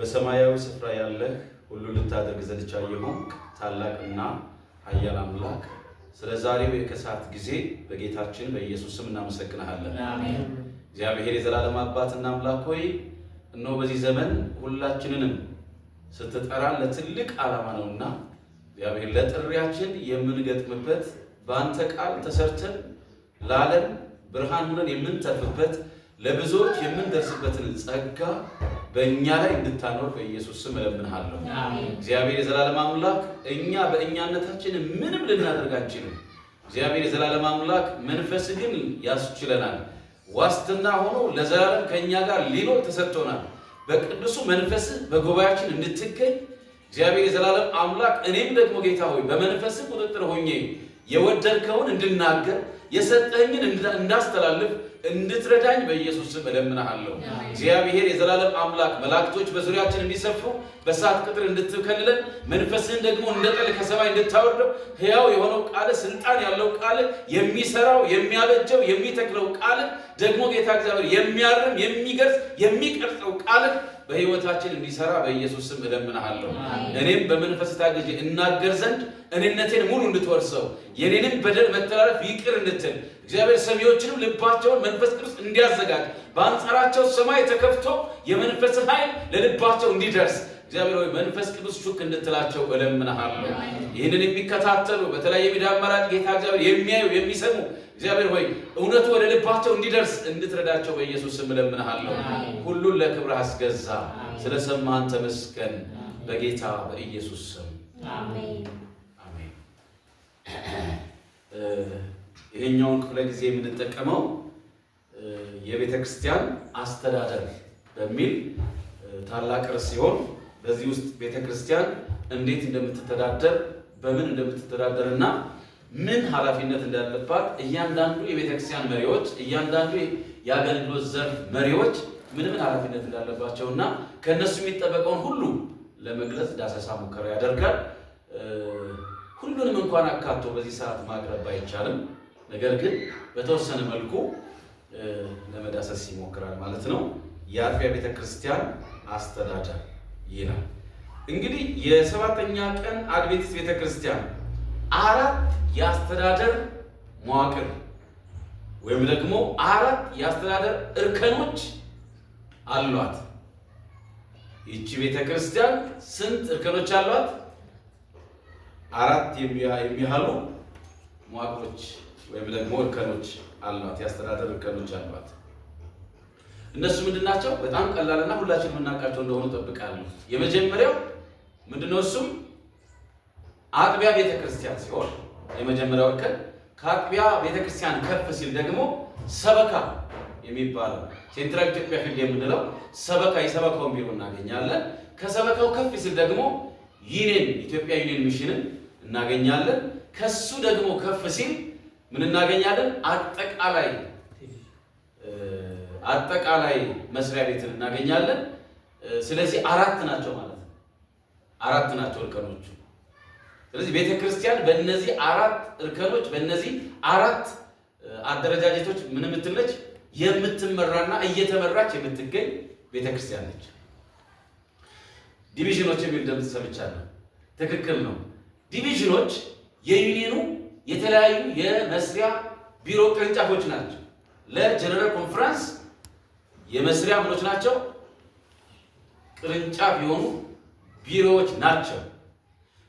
በሰማያዊ ስፍራ ያለህ ሁሉ ልታደርግ ዘንድ የሆንክ ታላቅና ኃያል አምላክ ስለ ዛሬው የከሳት ጊዜ በጌታችን በኢየሱስ ስም እናመሰግናለን። አሜን። እግዚአብሔር የዘላለም አባትና አምላክ ሆይ እነሆ በዚህ ዘመን ሁላችንንም ስትጠራን ለትልቅ ዓላማ ነውና እግዚአብሔር ለጥሪያችን የምንገጥምበት በአንተ ቃል ተሰርተን ለዓለም ብርሃን ሆነን የምንተርፍበት ለብዙዎች የምንደርስበትን ጸጋ በእኛ ላይ እንድታኖር በኢየሱስ ስም እለምንሃለሁ። እግዚአብሔር የዘላለም አምላክ እኛ በእኛነታችን ምንም ልናደርግ አንችልም። እግዚአብሔር የዘላለም አምላክ መንፈስ ግን ያስችለናል። ዋስትና ሆኖ ለዘላለም ከእኛ ጋር ሊኖር ተሰጥቶናል። በቅዱሱ መንፈስ በጉባኤያችን እንድትገኝ እግዚአብሔር የዘላለም አምላክ እኔም ደግሞ ጌታ ሆይ በመንፈስ ቁጥጥር ሆኜ የወደድከውን እንድናገር የሰጠኝን እንዳስተላልፍ እንድትረዳኝ በኢየሱስ ስም እለምንሃለሁ። እግዚአብሔር የዘላለም አምላክ መላእክቶች በዙሪያችን እንዲሰፍሩ በእሳት ቅጥር እንድትከልለን መንፈስህን ደግሞ እንደ ጠል ከሰማይ እንድታወርደው ሕያው የሆነው ቃል ስልጣን ያለው ቃል የሚሰራው የሚያበጀው የሚተክለው ቃል ደግሞ ጌታ እግዚአብሔር የሚያርም የሚገርጽ የሚቀርጸው ቃል በሕይወታችን እንዲሰራ በኢየሱስ ስም እለምንሃለሁ። እኔም በመንፈስ ታግዤ እናገር ዘንድ እኔነቴን ሙሉ እንድትወርሰው የኔንም በደል መተላለፍ ይቅር እንድትል እግዚአብሔር ሰሚዎችንም ልባቸውን መንፈስ ቅዱስ እንዲያዘጋጅ በአንጻራቸው ሰማይ ተከፍቶ የመንፈስ ኃይል ለልባቸው እንዲደርስ እግዚአብሔር ሆይ መንፈስ ቅዱስ ሹክ እንድትላቸው እለምንሃለሁ። ይህንን የሚከታተሉ በተለያየ ሚዲያ አማራጭ ጌታ እግዚአብሔር የሚያዩ የሚሰሙ እግዚአብሔር ሆይ እውነቱ ወደ ልባቸው እንዲደርስ እንድትረዳቸው በኢየሱስ ስም እለምንሃለሁ። ሁሉን ለክብርህ አስገዛ። ስለሰማን ተመስገን። በጌታ በኢየሱስ ስም አሜን። ይሄኛውን ክፍለ ጊዜ የምንጠቀመው የቤተ ክርስቲያን አስተዳደር በሚል ታላቅ ርዕስ ሲሆን በዚህ ውስጥ ቤተ ክርስቲያን እንዴት እንደምትተዳደር በምን እንደምትተዳደርና ምን ኃላፊነት እንዳለባት እያንዳንዱ የቤተ ክርስቲያን መሪዎች እያንዳንዱ የአገልግሎት ዘርፍ መሪዎች ምን ኃላፊነት እንዳለባቸውና ከነሱ የሚጠበቀውን ሁሉ ለመግለጽ ዳሰሳ ሙከራ ያደርጋል። ሁሉንም እንኳን አካቶ በዚህ ሰዓት ማቅረብ ባይቻልም ነገር ግን በተወሰነ መልኩ ለመዳሰስ ይሞክራል ማለት ነው። የአጥቢያ ቤተ ክርስቲያን አስተዳደር ይላል። እንግዲህ የሰባተኛ ቀን አድቬንቲስት ቤተ ክርስቲያን አራት የአስተዳደር መዋቅር ወይም ደግሞ አራት የአስተዳደር እርከኖች አሏት። ይቺ ቤተ ክርስቲያን ስንት እርከኖች አሏት? አራት የሚያህሉ መዋቅሮች ወይም ደግሞ እርከኖች አሏት። የአስተዳደር እርከኖች አሏት። እነሱ ምንድናቸው? በጣም ቀላልና ሁላችንም የምናውቃቸው እንደሆኑ ጠብቃለሁ። የመጀመሪያው ምንድነው? እሱም አጥቢያ ቤተክርስቲያን ሲሆን የመጀመሪያው እርከን። ከአጥቢያ ቤተክርስቲያን ከፍ ሲል ደግሞ ሰበካ የሚባለው ሴንትራል ኢትዮጵያ ፊልድ የምንለው ሰበካ የሰበካው ቢሮ እናገኛለን። ከሰበካው ከፍ ሲል ደግሞ ዩኒየን ኢትዮጵያ ዩኒየን ሚሽንን እናገኛለን። ከሱ ደግሞ ከፍ ሲል ምን እናገኛለን? አጠቃላይ መስሪያ ቤትን እናገኛለን። ስለዚህ አራት ናቸው ማለት ነው። አራት ናቸው እርከኖቹ። ስለዚህ ቤተክርስቲያን በእነዚህ አራት እርከኖች በእነዚህ አራት አደረጃጀቶች ምን የምትለች የምትመራና እየተመራች የምትገኝ ቤተክርስቲያን ነች። ዲቪዥኖች የሚል ድምፅ ሰምቻለሁ። ትክክል ነው። ዲቪዥኖች የዩኒየኑ የተለያዩ የመስሪያ ቢሮ ቅርንጫፎች ናቸው። ለጀነራል ኮንፈረንስ የመስሪያ ምኖች ናቸው፣ ቅርንጫፍ የሆኑ ቢሮዎች ናቸው።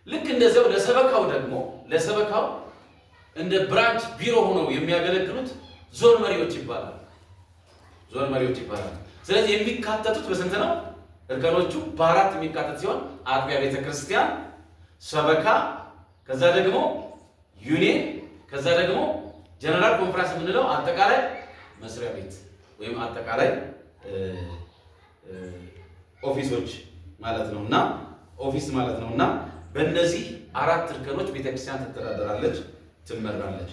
ልክ እንደዚያው ለሰበካው እንደ ብራንች ቢሮ ሆነው የሚያገለግሉት ዞን መሪዎች ይባላሉ። ስለዚህ የሚካተቱት በስንት ነው? እርከኖቹ በአራት የሚካተት ሲሆን አጥቢያ ቤተክርስቲያን፣ ሰበካ፣ ከዛ ደግሞ ዩኒየን፣ ከዛ ደግሞ ጀነራል ኮንፈረንስ የምንለው አጠቃላይ መስሪያ ቤት ወይም አጠቃላይ ኦፊሶች ማለት ነውና ኦፊስ ማለት ነውና በእነዚህ አራት እርከኖች ቤተክርስቲያን ትተዳደራለች፣ ትመራለች።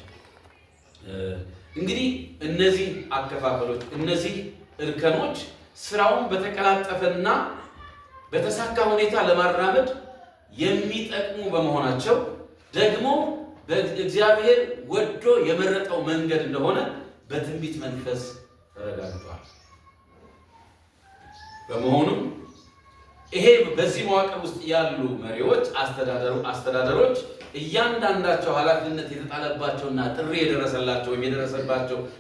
እንግዲህ እነዚህ አከፋፈሎች እነዚህ እርከኖች ስራውን በተቀላጠፈና በተሳካ ሁኔታ ለማራመድ የሚጠቅሙ በመሆናቸው ደግሞ በእግዚአብሔር ወዶ የመረጠው መንገድ እንደሆነ በትንቢት መንፈስ ተረጋግጧል። በመሆኑም ይሄ በዚህ መዋቅር ውስጥ ያሉ መሪዎች፣ አስተዳደሮች እያንዳንዳቸው ኃላፊነት የተጣለባቸውና ጥሪ የደረሰላቸው ወይም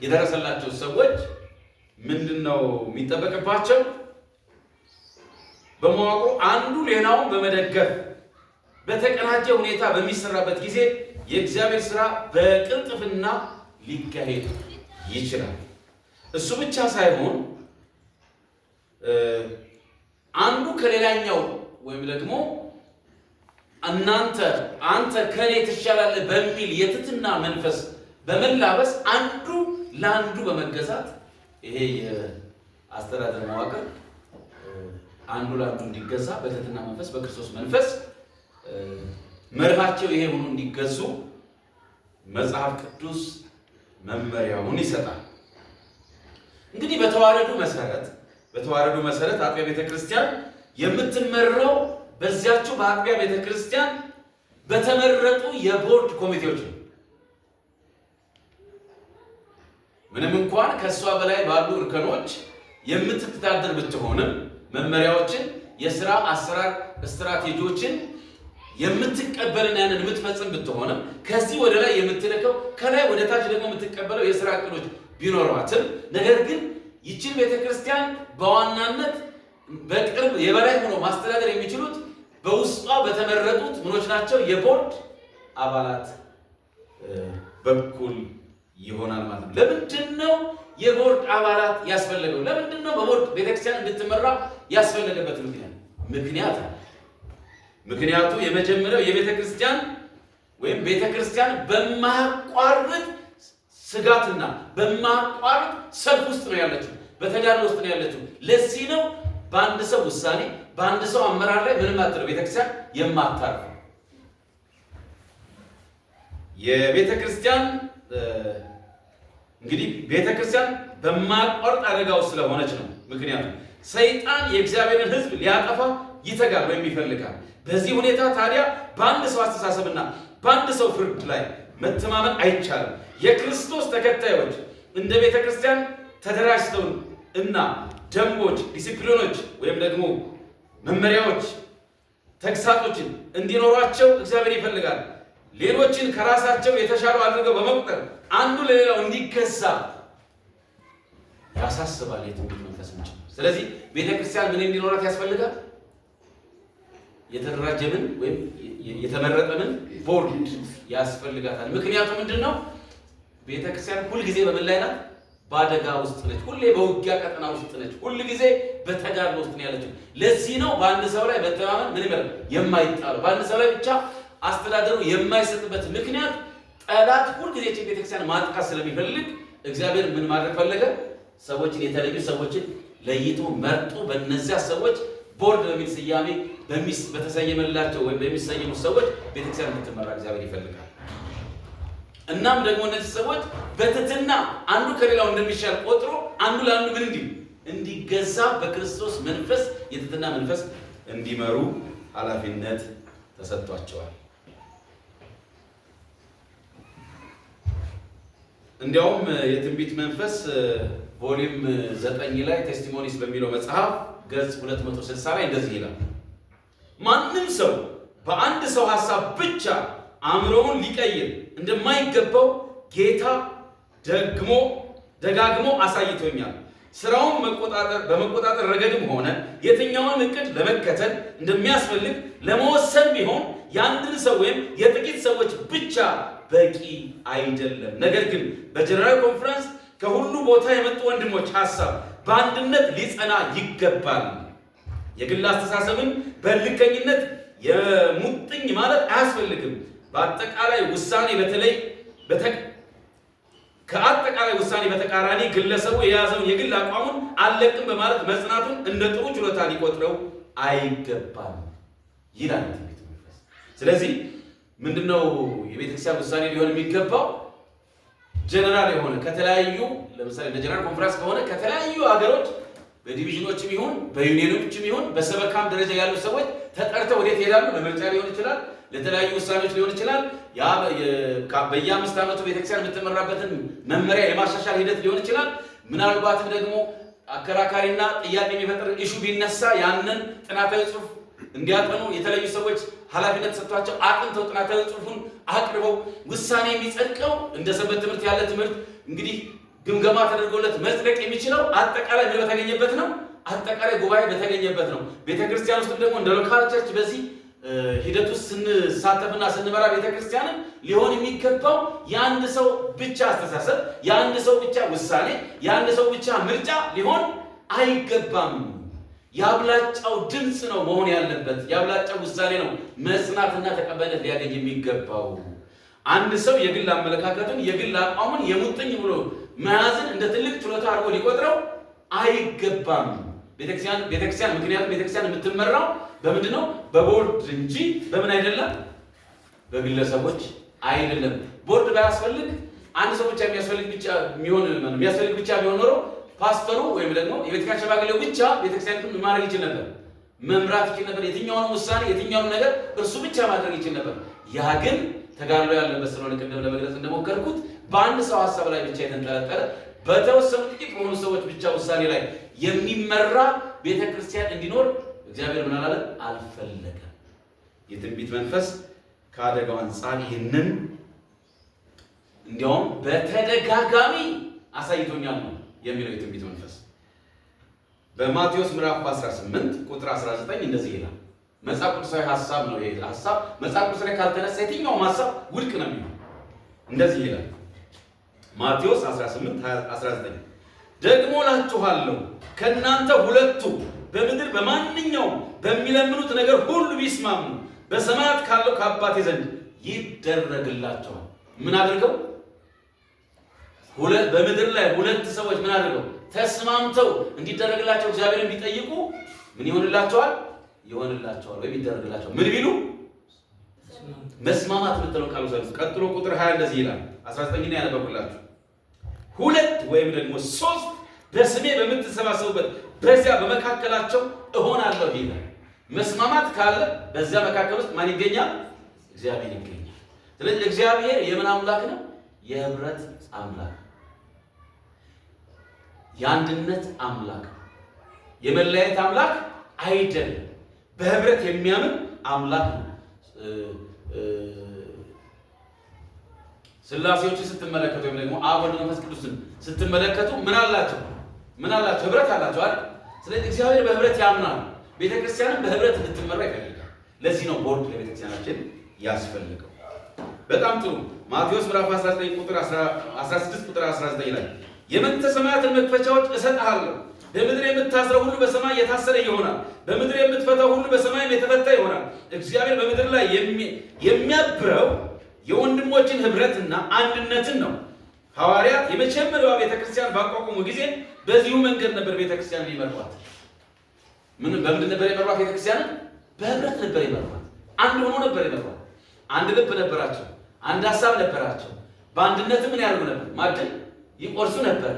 የደረሰላቸው ሰዎች ምንድነው የሚጠበቅባቸው? በመዋቅሩ አንዱ ሌላውን በመደገፍ በተቀናጀ ሁኔታ በሚሰራበት ጊዜ የእግዚአብሔር ሥራ በቅልጥፍና ሊካሄድ ይችላል። እሱ ብቻ ሳይሆን አንዱ ከሌላኛው ወይም ደግሞ አንተ ከኔ ትሻላለህ በሚል የትህትና መንፈስ በመላበስ አንዱ ለአንዱ በመገዛት ይሄ የአስተዳደር መዋቅር አንዱ ለአንዱ እንዲገዛ በትህትና መንፈስ በክርስቶስ መንፈስ መርሃቸው ይሄ ሆኖ እንዲገዙ መጽሐፍ ቅዱስ መመሪያውን ይሰጣል። እንግዲህ በተዋረዱ መሰረት አጥቢያ ቤተክርስቲያን የምትመራው በዚያቸው በአጥቢያ ቤተክርስቲያን በተመረጡ የቦርድ ኮሚቴዎች ነው። ምንም እንኳን ከሷ በላይ ባሉ እርከኖች የምትተዳደር ብትሆንም መመሪያዎችን፣ የሥራ አሰራር ስትራቴጂዎችን የምትቀበልና ያንን የምትፈጽም ብትሆንም ከዚህ ወደ ላይ የምትልከው ከላይ ወደ ታች ደግሞ የምትቀበለው የሥራ እቅዶች ቢኖሯትም ነገር ግን ይህችን ቤተክርስቲያን በዋናነት በቅርብ የበላይ ሆኖ ማስተዳደር የሚችሉት በውስጧ በተመረጡት ምኖች ናቸው የቦርድ አባላት በኩል ይሆናል ማለት ነው። ለምንድነው የቦርድ አባላት ያስፈልገው? ለምንድነው በቦርድ ቤተክርስቲያን እንድትመራ ያስፈልገበት ምክንያቱ የመጀመሪያው የቤተክርስቲያን ወይም ቤተክርስቲያን በማያቋርጥ ስጋትና በማያቋርጥ ሰልፍ ውስጥ ነው ያለችው፣ በተጋድሎ ውስጥ ነው ያለችው። ለዚህ ነው በአንድ ሰው ውሳኔ በአንድ ሰው አመራር ላይ ምንም አትለው ቤተክርስቲያን የማታርፍ። የቤተክርስቲያን እንግዲህ ቤተክርስቲያን በማያቋርጥ አደጋ ውስጥ ስለሆነች ነው። ምክንያቱም ሰይጣን የእግዚአብሔርን ሕዝብ ሊያጠፋ ይተጋል ወይም ይፈልጋል። በዚህ ሁኔታ ታዲያ በአንድ ሰው አስተሳሰብና በአንድ ሰው ፍርድ ላይ መተማመን አይቻልም። የክርስቶስ ተከታዮች እንደ ቤተክርስቲያን ተደራጅተው እና ደንቦች፣ ዲሲፕሊኖች ወይም ደግሞ መመሪያዎች፣ ተግሳጾችን እንዲኖሯቸው እግዚአብሔር ይፈልጋል። ሌሎችን ከራሳቸው የተሻሉ አድርገው በመቁጠር አንዱ ለሌላው እንዲገዛ ያሳስባል የትንቢት መንፈስ እንጂ። ስለዚህ ቤተክርስቲያን ምን እንዲኖራት ያስፈልጋል? የተደራጀምን ወይም የተመረጠንን ቦርድ ያስፈልጋታል። ምክንያቱም ምንድነው? ቤተክርስቲያን ሁል ጊዜ በምን ላይ ናት? በአደጋ ውስጥ ነች። ሁሌ በውጊያ ቀጠና ውስጥ ነች። ሁል ጊዜ በተጋድሎ ውስጥ ነው ያለችው። ለዚህ ነው በአንድ ሰው ላይ መተማመን ምን ይመረጥ የማይጣለው በአንድ ሰው ላይ ብቻ አስተዳደሩ የማይሰጥበት ምክንያት ጠላት ሁል ጊዜ ቤተክርስቲያን ማጥቃት ስለሚፈልግ እግዚአብሔር ምን ማድረግ ፈለገ? ሰዎችን የተለዩ ሰዎችን ለይቶ መርጦ በእነዚያ ሰዎች ቦርድ በሚል ስያሜ በተሰየመላቸው ወይም በሚሰየሙ ሰዎች ቤተክርስቲያን እንድትመራ እግዚአብሔር ይፈልጋል። እናም ደግሞ እነዚህ ሰዎች በትህትና አንዱ ከሌላው እንደሚሻል ቆጥሮ አንዱ ለአንዱ ምን እንዲገዛ በክርስቶስ መንፈስ የትህትና መንፈስ እንዲመሩ ኃላፊነት ተሰጥቷቸዋል። እንዲያውም የትንቢት መንፈስ ቮሊዩም 9 ላይ ቴስቲሞኒስ በሚለው መጽሐፍ ገጽ 260 ላይ እንደዚህ ይላል። ማንም ሰው በአንድ ሰው ሐሳብ ብቻ አእምሮውን ሊቀይር እንደማይገባው ጌታ ደጋግሞ አሳይቶኛል። ስራውን በመቆጣጠር ረገድም ሆነ የትኛውን እቅድ ለመከተል እንደሚያስፈልግ ለመወሰን ቢሆን የአንድን ሰው ወይም የጥቂት ሰዎች ብቻ በቂ አይደለም። ነገር ግን በጀነራል ኮንፈረንስ ከሁሉ ቦታ የመጡ ወንድሞች ሐሳብ በአንድነት ሊጸና ይገባል። የግል አስተሳሰብን በልከኝነት የሙጥኝ ማለት አያስፈልግም። በአጠቃላይ ውሳኔ ከአጠቃላይ ውሳኔ በተቃራኒ ግለሰቡ የያዘውን የግል አቋሙን አልለቅም በማለት መጽናቱን እንደ ጥሩ ችሎታ ሊቆጥረው አይገባም ይላል ትንቢት መንፈስ። ስለዚህ ምንድነው የቤተክርስቲያን ውሳኔ ሊሆን የሚገባው? ጀነራል የሆነ ከተለያዩ ለምሳሌ ለጀነራል ኮንፈረንስ ከሆነ ከተለያዩ ሀገሮች በዲቪዥኖችም ይሁን በዩኒየኖችም ይሁን በሰበካም ደረጃ ያሉ ሰዎች ተጠርተው ወዴት ይሄዳሉ? ለምርጫ ሊሆን ይችላል፣ ለተለያዩ ውሳኔዎች ሊሆን ይችላል። ያ በየ5 ዓመቱ ቤተክርስቲያን የምትመራበትን መመሪያ የማሻሻል ሂደት ሊሆን ይችላል። ምናልባትም ደግሞ አከራካሪና ጥያቄ የሚፈጥር ኢሹ ቢነሳ ያንን ጥናታዊ ጽሑፍ እንዲያጠኑ የተለዩ ሰዎች ኃላፊነት ሰጥቷቸው አጥንተው ጥናታዊ ጽሑፉን አቅርበው ውሳኔ የሚጸድቀው እንደ ሰንበት ትምህርት ያለ ትምህርት እንግዲህ ግምገማ ተደርጎለት መጽደቅ የሚችለው አጠቃላይ ምን በተገኘበት ነው? አጠቃላይ ጉባኤ በተገኘበት ነው። ቤተክርስቲያን ውስጥ ደግሞ እንደ ሎካል ቸርች በዚህ ሂደት ውስጥ ስንሳተፍና ስንመራ ቤተክርስቲያንን ሊሆን የሚገባው የአንድ ሰው ብቻ አስተሳሰብ፣ የአንድ ሰው ብቻ ውሳኔ፣ የአንድ ሰው ብቻ ምርጫ ሊሆን አይገባም። የአብላጫው ድምፅ ነው መሆን ያለበት። የአብላጫው ውሳኔ ነው መጽናትና ተቀባይነት ሊያገኝ የሚገባው። አንድ ሰው የግል አመለካከቱን የግል አቋሙን የሙጥኝ ብሎ መያዝን እንደ ትልቅ ችሎታ አድርጎ ሊቆጥረው አይገባም። ቤተክርስቲያን ምክንያቱም ቤተክርስቲያን የምትመራው በምንድን ነው? በቦርድ እንጂ በምን አይደለም፣ በግለሰቦች አይደለም። ቦርድ ባያስፈልግ አንድ ሰው ብቻ የሚያስፈልግ ብቻ ቢሆን ኖሮ ፓስተሩ ወይም ደግሞ የቤተክርስቲያን ሽማግሌው ብቻ ቤተክርስቲያንን ማድረግ ይችል ነበር፣ መምራት ይችል ነበር። የትኛውንም ውሳኔ የትኛውንም ነገር እርሱ ብቻ ማድረግ ይችል ነበር። ያ ግን ተጋድሎ ያለበት ስለሆነ ቅድም ለመግለጽ እንደሞከርኩት በአንድ ሰው ሀሳብ ላይ ብቻ የተንጠለጠለ በተወሰኑ ጥቂት በሆኑ ሰዎች ብቻ ውሳኔ ላይ የሚመራ ቤተክርስቲያን እንዲኖር እግዚአብሔር ምን አላለ? አልፈለገም። የትንቢት መንፈስ ከአደጋው አንጻር ይህንን እንዲያውም በተደጋጋሚ አሳይቶኛል ነው የሚለው የትንቢት መንፈስ። በማቴዎስ ምዕራፍ 18 ቁጥር 19 እንደዚህ ይላል። መጽሐፍ ቅዱሳዊ ሐሳብ ነው። ይሄ ሐሳብ መጽሐፍ ቅዱስ ላይ ካልተነሳ የትኛውም ሐሳብ ውድቅ ነው የሚሆነው። እንደዚህ ይላል ማቴዎስ 18:19 ደግሞ እላችኋለሁ ከእናንተ ሁለቱ በምድር በማንኛውም በሚለምኑት ነገር ሁሉ ቢስማሙ በሰማያት ካለው ከአባቴ ዘንድ ይደረግላቸዋል። ምን አድርገው? በምድር ላይ ሁለት ሰዎች ምን አድርገው ተስማምተው እንዲደረግላቸው እግዚአብሔርን ቢጠይቁ ምን ይሆንላቸዋል? ይሆንላቸዋል ወይም ይደረግላቸዋል። ምን ቢሉ? መስማማት የምትለው ቃሉ ሰልፍ ቀጥሎ ቁጥር 20 እንደዚህ ይላል። 19 ያነበብኩላችሁ። ሁለት ወይም ደግሞ ሶስት በስሜ በምትሰባሰቡበት በዚያ በመካከላቸው እሆናለሁ ይላል። መስማማት ካለ በዚያ መካከል ውስጥ ማን ይገኛል? እግዚአብሔር ይገኛል። ስለዚህ እግዚአብሔር የምን አምላክ ነው? የህብረት አምላክ፣ የአንድነት አምላክ፣ የመለያየት አምላክ አይደለም። በህብረት የሚያምን አምላክ ነው። ስላሴዎችን ስትመለከቱ ወይም ደግሞ አብ ወልድ መንፈስ ቅዱስን ስትመለከቱ ምን አላቸው? ህብረት አላቸው አይደል? ስለዚህ እግዚአብሔር በህብረት ያምናል። ቤተክርስቲያንም በህብረት እንድትመራ ይፈልጋል። ለዚህ ነው ቦርድ ለቤተክርስቲያናችን ያስፈልገው። በጣም ጥሩ። ማቴዎስ ምዕራፍ 19 ቁጥር 16 ቁጥር 19 ላይ የመንግሥተ ሰማያትን መክፈቻዎች እሰጥሃለሁ፣ በምድር የምታስረው ሁሉ በሰማይ የታሰረ ይሆናል፣ በምድር የምትፈታው ሁሉ በሰማይ የተፈታ ይሆናል። እግዚአብሔር በምድር ላይ የሚያብረው የወንድሞችን ህብረትና አንድነትን ነው። ሐዋርያት የመጀመሪያዋ ቤተክርስቲያን ባቋቋሙ ጊዜ በዚሁ መንገድ ነበር ቤተክርስቲያን የሚመሯት። በምንድን ነበር የመሯት? ቤተክርስቲያንን በህብረት ነበር የመሯት። አንድ ሆኖ ነበር የመሯት። አንድ ልብ ነበራቸው፣ አንድ ሀሳብ ነበራቸው። በአንድነት ምን ያደርጉ ነበር? ማዕድን ይቆርሱ ነበር።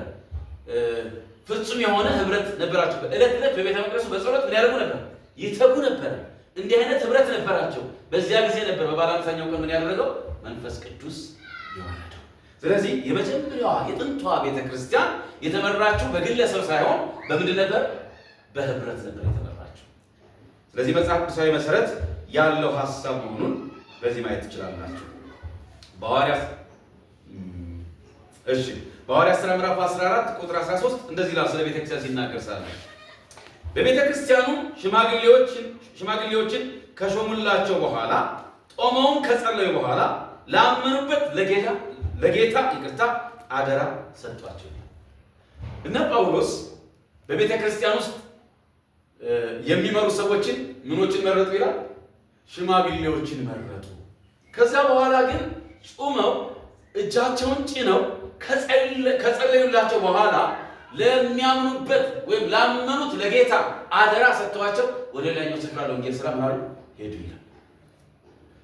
ፍጹም የሆነ ህብረት ነበራቸው። ዕለት ዕለት በቤተ መቅደሱ በጸሎት ምን ያደርጉ ነበር? ይተጉ ነበር። እንዲህ አይነት ህብረት ነበራቸው። በዚያ ጊዜ ነበር በበዓለ ሃምሳኛው ቀን ምን ያደረገው? መንፈስ ቅዱስ የወረደው። ስለዚህ የመጀመሪያዋ የጥንቷ ቤተክርስቲያን የተመራችው በግለሰብ ሳይሆን በምንድን ነበር? በህብረት ነበር የተመራችው። ስለዚህ መጽሐፍ ቅዱሳዊ መሰረት ያለው ሐሳብ መሆኑን በዚህ ማየት ትችላላችሁ። በሐዋርያት ሥራ ምዕራፍ 14 ቁጥር 13 እንደዚህ ይላል። ስለ ቤተክርስቲያን ሲናገር ሳለ በቤተክርስቲያኑ ሽማግሌዎችን ከሾሙላቸው በኋላ ጦመውን ከጸለዩ በኋላ ላመኑበት ለጌታ አደራ ሰጧቸው። እነ ጳውሎስ በቤተክርስቲያን ውስጥ የሚመሩ ሰዎችን ምኖችን መረጡ ይላል? ሽማግሌዎችን መረጡ። ከዛ በኋላ ግን ጾመው እጃቸውን ጭነው ከጸለዩላቸው በኋላ ለሚያምኑበት ወይም ላመኑት ለጌታ አደራ ሰጥተዋቸው ወደ ሌላኛው ስፍራ ለወንጌል ስራ ምናሉ ሄዱ ይላል።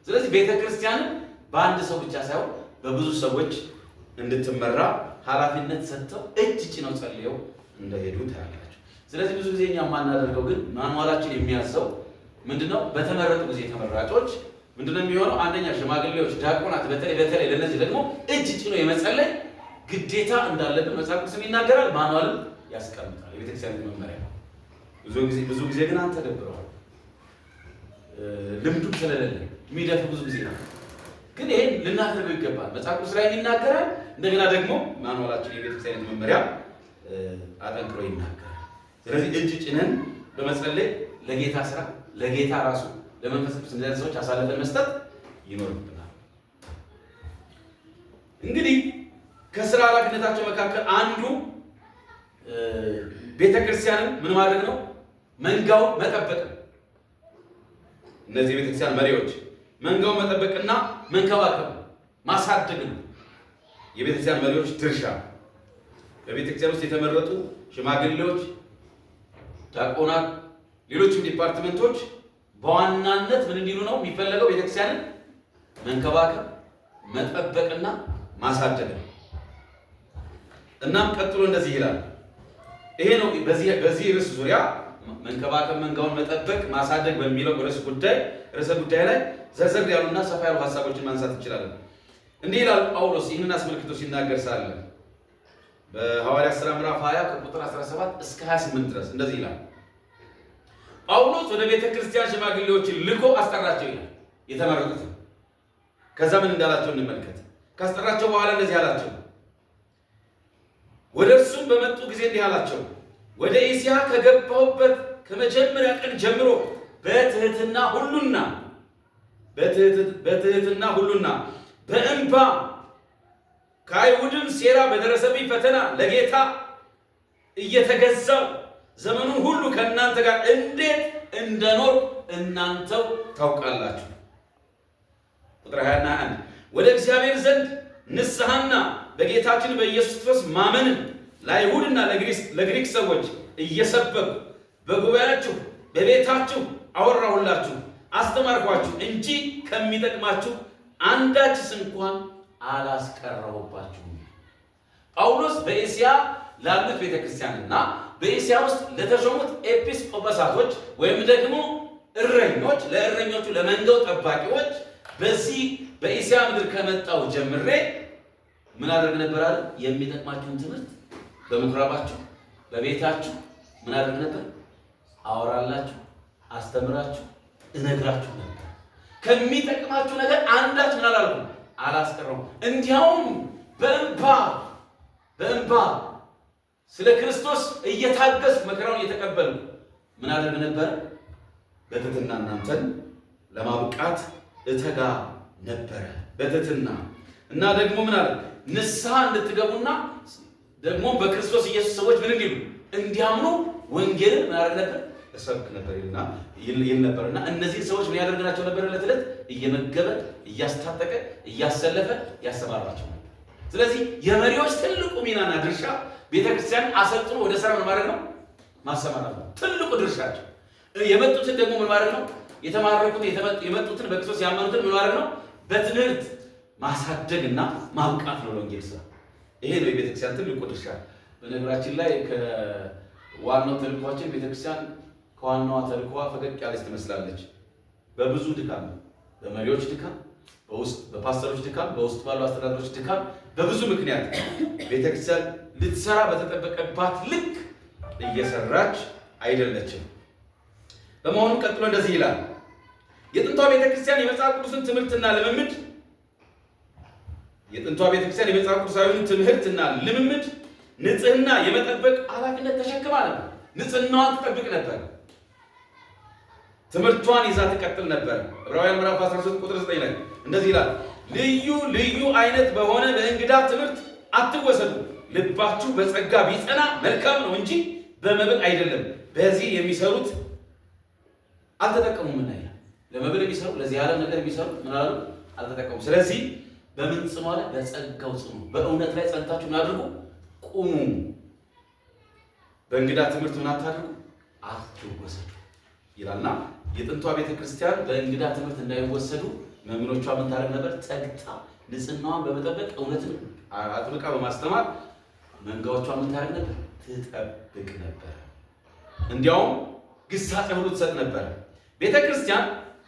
ስለዚህ ቤተክርስቲያንን በአንድ ሰው ብቻ ሳይሆን በብዙ ሰዎች እንድትመራ ኃላፊነት ሰጥተው እጅ ጭነው ጸልየው እንደሄዱ ታያላችሁ። ስለዚህ ብዙ ጊዜ እኛ የማናደርገው ግን ማንዋላችን የሚያዘው ምንድነው? በተመረጡ ጊዜ ተመራጮች ምንድነው የሚሆነው? አንደኛ ሽማግሌዎች፣ ዲያቆናት በተለይ ለነዚህ ደግሞ እጅ ጭኖ የመጸለይ ግዴታ እንዳለብን መጽሐፍ ቅዱስም ይናገራል፣ ማኑዋልም ያስቀምጣል። የቤተክርስቲያን መመሪያ ብዙ ጊዜ ግን አንተ ደብረዋል። ልምዱ ስለሌለ የሚደፍ ብዙ ጊዜ ነው። ግን ይሄን ልናደርገው ይገባል። መጽሐፍ ቅዱስ ላይ ይናገራል። እንደገና ደግሞ ማኑዋላችን የቤተክርስቲያን መመሪያ አጠንክሮ ይናገራል። ስለዚህ እጅ ጭነን በመጸለይ ለጌታ ስራ ለጌታ ራሱ ለመንፈስ ቅዱስ እንደዚህ ሰዎች አሳልፈን መስጠት ይኖርብናል። እንግዲህ ከስራ ኃላፊነታቸው መካከል አንዱ ቤተክርስቲያንን ምን ማድረግ ነው? መንጋውን መጠበቅ ነው። እነዚህ የቤተክርስቲያን መሪዎች መንጋውን መጠበቅና መንከባከብ ማሳደግ ነው የቤተክርስቲያን መሪዎች ድርሻ። በቤተክርስቲያን ውስጥ የተመረጡ ሽማግሌዎች፣ ዲያቆናት፣ ሌሎችም ዲፓርትመንቶች በዋናነት ምን እንዲሉ ነው የሚፈለገው? ቤተክርስቲያንን መንከባከብ፣ መጠበቅና ማሳደግ ነው። እናም ቀጥሎ እንደዚህ ይላል። ይሄ ነው በዚህ ርዕስ ዙሪያ መንከባከብ፣ መንጋውን መጠበቅ፣ ማሳደግ በሚለው ርዕሰ ጉዳይ ላይ ዘርዘር ያሉና ሰፋ ያሉ ሀሳቦችን ማንሳት እንችላለን። እንዲህ ይላል ጳውሎስ ይህንን አስመልክቶ ሲናገር ሳለ በሐዋርያት ሥራ ምዕራፍ 20 ከቁጥር 17 እስከ 28 ድረስ እንደዚህ ይላል። ጳውሎስ ወደ ቤተ ክርስቲያን ሽማግሌዎችን ልኮ አስጠራቸው ይላል፣ የተመረጡት። ከዛ ምን እንዳላቸው እንመልከት። ካስጠራቸው በኋላ እንደዚህ አላቸው። ወደ እርሱም በመጡ ጊዜ እንዲህ አላቸው፣ ወደ እስያ ከገባሁበት ከመጀመሪያ ቀን ጀምሮ በትህትና ሁሉና በእንባ ከአይሁድም ሴራ በደረሰብኝ ፈተና ለጌታ እየተገዛው ዘመኑን ሁሉ ከእናንተ ጋር እንዴት እንደኖር እናንተው ታውቃላችሁ። ቁጥር 21 ወደ እግዚአብሔር ዘንድ ንስሐና በጌታችን በኢየሱስ ክርስቶስ ማመንን ለአይሁድና ለግሪክ ሰዎች እየሰበኩ በጉባኤያችሁ በቤታችሁ አወራሁላችሁ፣ አስተማርኳችሁ እንጂ ከሚጠቅማችሁ አንዳችስ እንኳን አላስቀረሁባችሁም። ጳውሎስ በእስያ ላሉት ቤተክርስቲያንና በእስያ ውስጥ ለተሾሙት ኤጲስቆጶሳቶች ወይም ደግሞ እረኞች፣ ለእረኞቹ ለመንጋው ጠባቂዎች በዚህ በእስያ ምድር ከመጣው ጀምሬ ምን አደርግ ነበር አለ? የሚጠቅማችሁን ትምህርት በምኩራባችሁ በቤታችሁ ምን አደርግ ነበር? አወራላችሁ፣ አስተምራችሁ፣ እነግራችሁ ነበር። ከሚጠቅማችሁ ነገር አንዳች ምን አላልኩም? አላስቀረውም። እንዲያውም በእንባ ስለ ክርስቶስ እየታገስኩ መከራውን እየተቀበልኩ ምን አደርግ ነበር? በትህትና እናንተን ለማብቃት እተጋ ነበረ። በትህትና እና ደግሞ ምን አለ? ንስሐ እንድትገቡና ደግሞ በክርስቶስ ኢየሱስ ሰዎች ምን እንዲሉ እንዲያምኑ ወንጌልን ምን አደርግ ነበር? እሰብክ ነበር ይል ነበርና እነዚህ ሰዎች ምን ያደርግናቸው ነበር? ዕለት ዕለት እየመገበ እያስታጠቀ እያሰለፈ ያሰማራቸው ነበር። ስለዚህ የመሪዎች ትልቁ ሚናና ድርሻ ቤተክርስቲያን አሰልጥኖ ወደ ስራ ምን ማድረግ ነው? ማሰማራት ነው ትልቁ ድርሻቸው። የመጡትን ደግሞ ምን ማድረግ ነው? የተማረኩትን የመጡትን በክርስቶስ ያመኑትን ምን ማድረግ ነው? በትምህርት ማሳደግና ማብቃት ነው ለወንጌል ስራ። ይሄ ነው የቤተክርስቲያን ትልቁ ድርሻ። በነገራችን ላይ ከዋናው ተልእኳችን ቤተክርስቲያን ከዋናዋ ተልእኳ ፈቀቅ ያለች ትመስላለች። በብዙ ድካም፣ በመሪዎች ድካም፣ በፓስተሮች ድካም፣ በውስጥ ባሉ አስተዳደሮች ድካም፣ በብዙ ምክንያት ቤተክርስቲያን ልትሰራ በተጠበቀባት ልክ እየሰራች አይደለችም። በመሆኑም ቀጥሎ እንደዚህ ይላል። የጥንቷ ቤተክርስቲያን የመጽሐፍ ቅዱስን ትምህርትና ልምምድ የመጽሐፍ ቅዱሳዊውን ትምህርትና ልምምድ ንጽህና የመጠበቅ ኃላፊነት ተሸክማ ነበር። ንጽህናዋን ትጠብቅ ነበር። ትምህርቷን ይዛ ትቀጥል ነበር። ዕብራውያን ምዕራፍ 13 ቁጥር 9 ላይ እንደዚህ ይላል፣ ልዩ አይነት በሆነ በእንግዳ ትምህርት አትወሰዱ፣ ልባችሁ በጸጋ ቢጸና መልካም ነው እንጂ በመብል አይደለም። በዚህ የሚሰሩት አልተጠቀሙም። እና ይላል ለመብል የሚሰሩ ለዚህ ዓለም ነገር የሚሰሩ ምን አሉ? አልተጠቀሙም። ስለዚህ በምን ጽኑ አለ? በጸጋው ጽኑ። በእውነት ላይ ጸንታችሁ ምን አድርጉ? ቁሙ። በእንግዳ ትምህርት ምን አታድርጉ? አትወሰዱ ይላልና የጥንቷ ቤተክርስቲያን በእንግዳ ትምህርት እንዳይወሰዱ መምህሮቿ ምን ታደርግ ነበር? ተግታ ንጽህናዋን በመጠበቅ እውነትን አጥብቃ በማስተማር መንጋዎቿ ምን ታደርግ ነበር? ትጠብቅ ነበር። እንዲያውም ግሳጼ ሁሉ ትሰጥ ነበር። ቤተክርስቲያን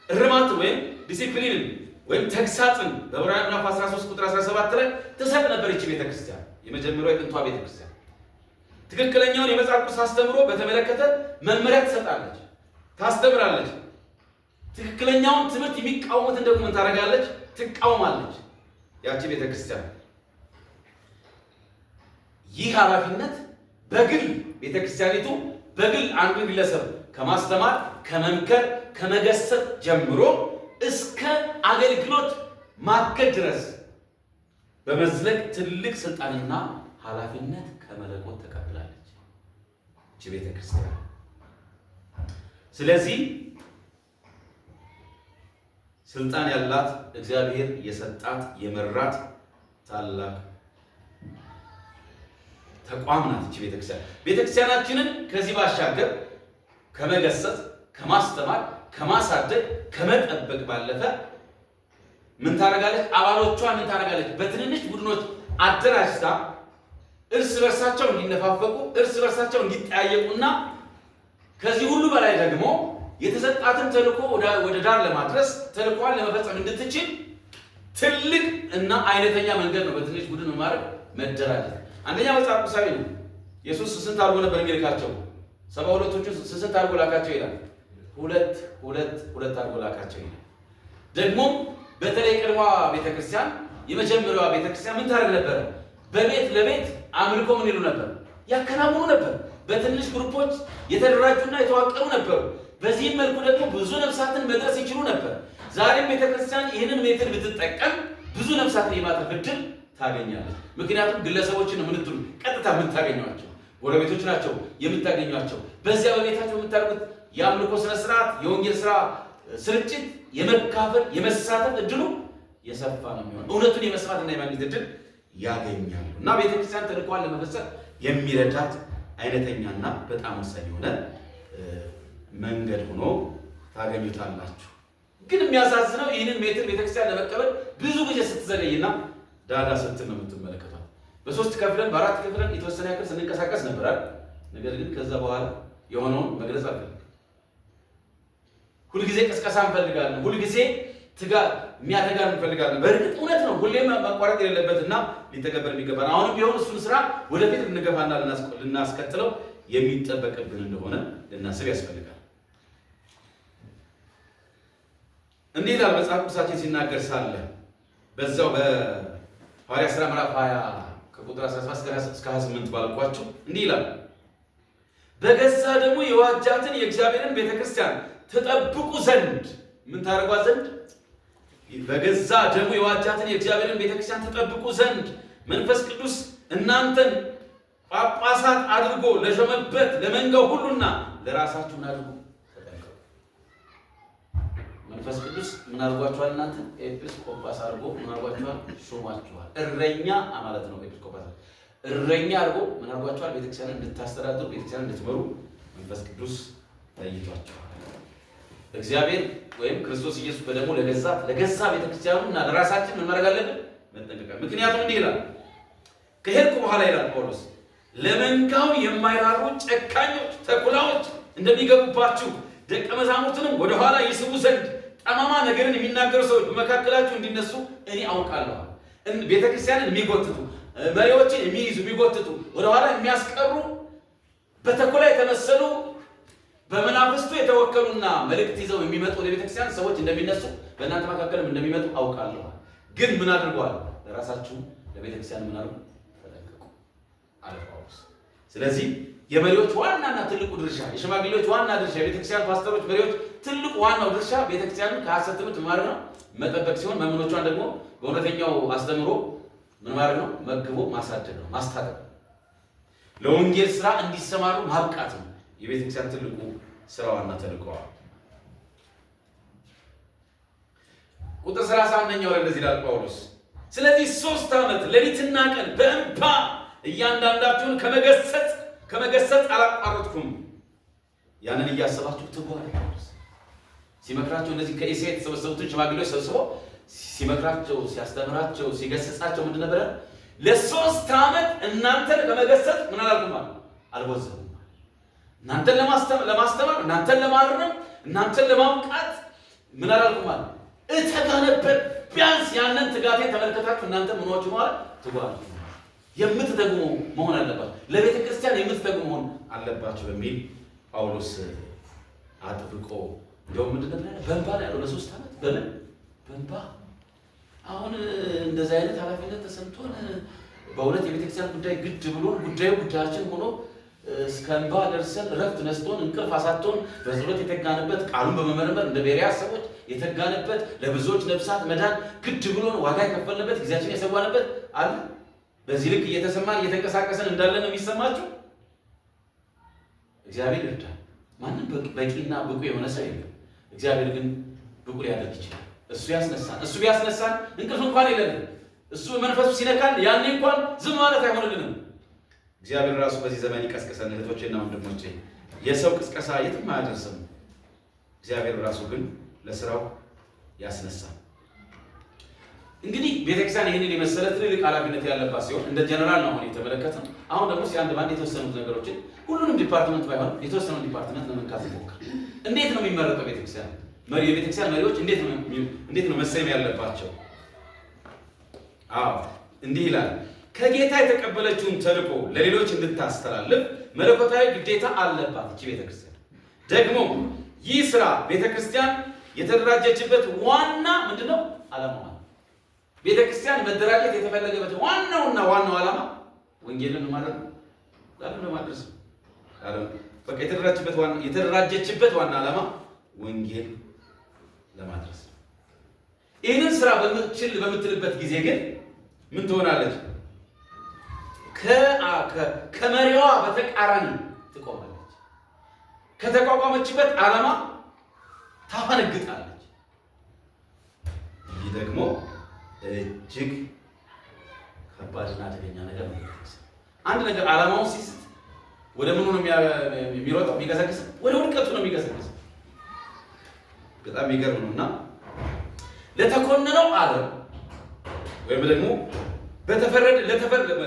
እርማት ወይም ዲሲፕሊንን ወይም ተግሳጽን በዕብራውያን ምዕራፍ 13 ቁጥር 17 ላይ ትሰጥ ነበር። ይቺ ቤተክርስቲያን የመጀመሪያው የጥንቷ ቤተክርስቲያን ትክክለኛውን የመጽሐፍ ቅዱስ አስተምሮ በተመለከተ መመሪያ ትሰጣለች፣ ታስተምራለች። ትክክለኛውን ትምህርት የሚቃወሙትን ደግሞ ምን ታደርጋለች? ትቃወማለች። ያቺ ቤተክርስቲያን ይህ ኃላፊነት በግል ቤተክርስቲያኒቱ በግል አንዱ ግለሰብ ከማስተማር ከመምከር ከመገሰጽ ጀምሮ እስከ አገልግሎት ማገድ ድረስ በመዝለቅ ትልቅ ስልጣንና ኃላፊነት ከመለኮት ተቀብላለች እቺ ቤተክርስቲያን። ስለዚህ ስልጣን ያላት እግዚአብሔር የሰጣት የመራት ታላቅ ተቋም ናት እቺ ቤተክርስቲያን። ቤተክርስቲያናችንን ከዚህ ባሻገር ከመገሰጽ ከማስተማር ከማሳደግ ከመጠበቅ ባለፈ ምን ታደርጋለች? አባሎቿን ምን ታደርጋለች? በትንንሽ ቡድኖች አደራጅታ እርስ በርሳቸው እንዲነፋፈቁ እርስ በርሳቸው እንዲጠያየቁና ከዚህ ሁሉ በላይ ደግሞ የተሰጣትን ተልእኮ ወደ ዳር ለማድረስ ተልእኮዋን ለመፈጸም እንድትችል ትልቅ እና አይነተኛ መንገድ ነው በትንሽ ቡድን ማድረግ መደራጀት። አንደኛ መጽሐፍ ቅዱሳዊ ነው። ኢየሱስ ስንት አድርጎ ነበር የሚልካቸው? 72ዎቹ ስንት አድርጎ ላካቸው ይላል? ሁለት አድርጎ ላካቸው ይላል። ደግሞ በተለይ ቅድሟ ቤተክርስቲያን የመጀመሪያዋ ቤተክርስቲያን ምን ታደርግ ነበር? በቤት ለቤት አምልኮ ምን ይሉ ነበር? ያከናውኑ ነበር። በትንሽ ግሩፖች የተደራጁና የተዋቀሩ ነበሩ። በዚህም መልኩ ደግሞ ብዙ ነፍሳትን መድረስ ይችሉ ነበር። ዛሬም ቤተክርስቲያን ይህንን ሜትድ ብትጠቀም ብዙ ነፍሳትን የማትረፍ ዕድል ታገኛለች። ምክንያቱም ግለሰቦችን ነው ምንትሉ ቀጥታ የምታገኟቸው ጎረቤቶች ናቸው የምታገኟቸው። በዚያ በቤታቸው የምታደርጉት የአምልኮ ስነ ስርዓት የወንጌል ስራ ስርጭት የመካፈል የመሳተፍ እድሉ የሰፋ ነው የሚሆነው። እውነቱን የመስማትና የማግኘት እድል ያገኛሉ እና ቤተክርስቲያን ተልእኮዋን ለመፈጸም የሚረዳት አይነተኛና በጣም ወሳኝ የሆነ መንገድ ሆኖ ታገኙታላችሁ። ግን የሚያሳዝነው ይህንን ሜትር ቤተክርስቲያን ለመቀበል ብዙ ጊዜ ስትዘገይና ዳዳ ስትል ነው የምትመለከቷት። በሶስት ከፍለን በአራት ከፍለን የተወሰነ ያክል ስንንቀሳቀስ ነበር አይደል? ነገር ግን ከዛ በኋላ የሆነውን መግለጽ አልፈልግም። ሁልጊዜ ቅስቀሳ እንፈልጋለን፣ ሁልጊዜ የሚያተጋን እንፈልጋለን። በእርግጥ እውነት ነው፣ ሁሌም ማቋረጥ የሌለበትና ሊተገበር የሚገባ ነው። አሁንም ቢሆን እሱን ስራ ወደፊት ልንገፋና ልናስከትለው የሚጠበቅብን እንደሆነ ልናስብ ያስፈልጋል። እንዲህ ይላል መጽሐፍ ቅዱሳችን ሲናገር ሳለ በዛው በሐዋርያት ሥራ ምዕራፍ 20 ከቁጥር 17 እስከ 28 ባልኳችሁ እንዲህ ይላል፣ በገዛ ደግሞ የዋጃትን የእግዚአብሔርን ቤተክርስቲያን ተጠብቁ ዘንድ ምን ታደርጓት ዘንድ? በገዛ ደግሞ የዋጃትን የእግዚአብሔርን ቤተክርስቲያን ተጠብቁ ዘንድ መንፈስ ቅዱስ እናንተን ጳጳሳት አድርጎ ለሾመበት ለመንጋው ሁሉና ለራሳችሁ አድርጎ ተጠንቀቁ። መንፈስ ቅዱስ ምን አድርጓችኋል? እናንተ ኤጲስቆጶስ አድርጎ ምን አድርጓችኋል? ሾማችኋል። እረኛ ማለት ነው። ኤጲስቆጶስ እረኛ አድርጎ ምን አድርጓችኋል? ቤተክርስቲያንን እንድታስተዳድሩ ቤተክርስቲያንን እንድትመሩ መንፈስ ቅዱስ ለይቷችኋል። እግዚአብሔር ወይም ክርስቶስ ኢየሱስ በደሙ ለገዛ ቤተክርስቲያኑና ለራሳችን ምን ማድረግ አለብን? መጠንቀቅ። ምክንያቱም እንዲህ ይላል፣ ከሄድኩ በኋላ ይላል ጳውሎስ፣ ለመንጋው የማይራሩ ጨካኞች ተኩላዎች እንደሚገቡባችሁ ደቀ መዛሙርትንም ወደ ኋላ ይስቡ ዘንድ ጠማማ ነገርን የሚናገሩ ሰዎች በመካከላችሁ እንዲነሱ እኔ አውቃለሁ። ቤተክርስቲያንን የሚጎትቱ መሪዎችን የሚይዙ የሚጎትቱ ወደ ኋላ የሚያስቀሩ በተኩላ የተመሰሉ በመናፍስቱ የተወከሉና መልእክት ይዘው የሚመጡ ለቤተክርስቲያን ሰዎች እንደሚነሱ በእናንተ መካከልም እንደሚመጡ አውቃለሁ። ግን ምን አድርገዋል? ለራሳችሁ ለቤተክርስቲያን ምን አድርጉ? ተጠንቀቁ አለ ጳውሎስ። ስለዚህ የመሪዎች ዋናና ትልቁ ድርሻ፣ የሽማግሌዎች ዋና ድርሻ፣ የቤተክርስቲያን ፓስተሮች፣ መሪዎች ትልቁ ዋናው ድርሻ ቤተክርስቲያንን ከሐሰት ትምህርት ማድረግ ነው፣ መጠበቅ ሲሆን መምኖቿን ደግሞ በእውነተኛው አስተምሮ ምን ማድረግ ነው? መግቦ ማሳደግ ነው፣ ማስታጠቅ፣ ለወንጌል ስራ እንዲሰማሩ ማብቃት ነው የቤተክርስቲያን ትልቁ ስራዋና ተልእኮዋ። ቁጥር 31ኛው ላይ እንደዚህ ይላል ጳውሎስ፣ ስለዚህ 3 ዓመት ሌሊትና ቀን በእንባ እያንዳንዳችሁን ከመገሰጽ አላቋረጥኩም። ያንን እያሰባችሁ ትጉ አለ ጳውሎስ። ሲመክራቸው እነዚህ ከእስያ የተሰበሰቡትን ሽማግሌዎች ሰብስቦ ሲመክራቸው፣ ሲያስተምራቸው፣ ሲገስጻቸው ምንድን ነበረ? ለ3 ዓመት እናንተን ከመገሰጽ ምን አላልኩም? አልቦዘንም። እናንተን ለማስተማር፣ እናንተን ለማረም፣ እናንተን ለማብቃት ምን አላልኩም? እተጋ ነበር። ቢያንስ ያንን ትጋቴ ተመልከታችሁ እናንተ ምንዋችሁ ማለት ትጓሉ። የምትተጉ መሆን አለባችሁ፣ ለቤተ ክርስቲያን የምትተጉ መሆን አለባችሁ በሚል ጳውሎስ አጥብቆ እንደውም ምንድነው ያለው? በእንባ ነው ያለው። ለ3 ዓመት በምን በእንባ። አሁን እንደዚህ አይነት ኃላፊነት ተሰምቶን በእውነት የቤተ ክርስቲያን ጉዳይ ግድ ብሎን ጉዳያችን ሆኖ እስከ እንባ ደርሰን ረፍት ነስቶን እንቅልፍ አሳቶን በጸሎት የተጋንበት ቃሉን በመመርመር እንደ ቤሪያ ሰዎች የተጋንበት ለብዙዎች ነፍሳት መዳን ግድ ብሎን ዋጋ የከፈልንበት ጊዜያችን የሰዋንበት አለ። በዚህ ልክ እየተሰማን እየተንቀሳቀሰን እንዳለ ነው የሚሰማችሁ። እግዚአብሔር ይርዳል። ማንም በቂና ብቁ የሆነ ሰው የለም። እግዚአብሔር ግን ብቁ ሊያደርግ ይችላል። እሱ ያስነሳን። እሱ ቢያስነሳን እንቅልፍ እንኳን የለንም። እሱ መንፈሱ ሲነካን ያኔ እንኳን ዝም ማለት አይሆንልንም። እግዚአብሔር ራሱ በዚህ ዘመን ይቀስቅሰን። እህቶቼና ወንድሞቼ፣ የሰው ቅስቀሳ የትም አያደርስም። እግዚአብሔር ራሱ ግን ለስራው ያስነሳል። እንግዲህ ቤተክርስቲያን ይህንን የመሰለ ትልልቅ ኃላፊነት ያለባት ሲሆን እንደ ጀነራል ነው አሁን የተመለከተው። አሁን ደግሞ አንድ ባንድ የተወሰኑት ነገሮችን ሁሉንም ዲፓርትመንት ባይሆን የተወሰኑ ዲፓርትመንት ለመንካት እንሞክር። እንዴት ነው የሚመረጠው ቤተክርስቲያን? የቤተክርስቲያን መሪዎች እንዴት ነው መሰየም ያለባቸው? እንዲህ ይላል። ከጌታ የተቀበለችውን ተልእኮ ለሌሎች እንድታስተላልፍ መለኮታዊ ግዴታ አለባት እቺ ቤተክርስቲያን። ደግሞ ይህ ስራ ቤተክርስቲያን የተደራጀችበት ዋና ምንድነው? ዓላማዋ። ቤተክርስቲያን መደራጀት የተፈለገበት ዋናው ዓላማ ወንጌልን ማለት ነው። ለማድረስ በቃ የተደራጀችበት ዋና ዓላማ ወንጌል ለማድረስ። ይህንን ስራ በምትልበት ጊዜ ግን ምን ትሆናለች? ከመሪዋ በተቃራኒ ትቆማለች። ከተቋቋመችበት ዓላማ ታፈነግጣለች። ይህ ደግሞ እጅግ ከባድና አደገኛ ነገር ነው። አንድ ነገር ዓላማውን ሲስት ወደ ምኑ ነው የሚሮጠው? የሚገሰግሰው ወደ ውድቀቱ ነው የሚገሰግሰው። በጣም የሚገርም ነውና ለተኮነነው ዓለም ወይም ደግሞ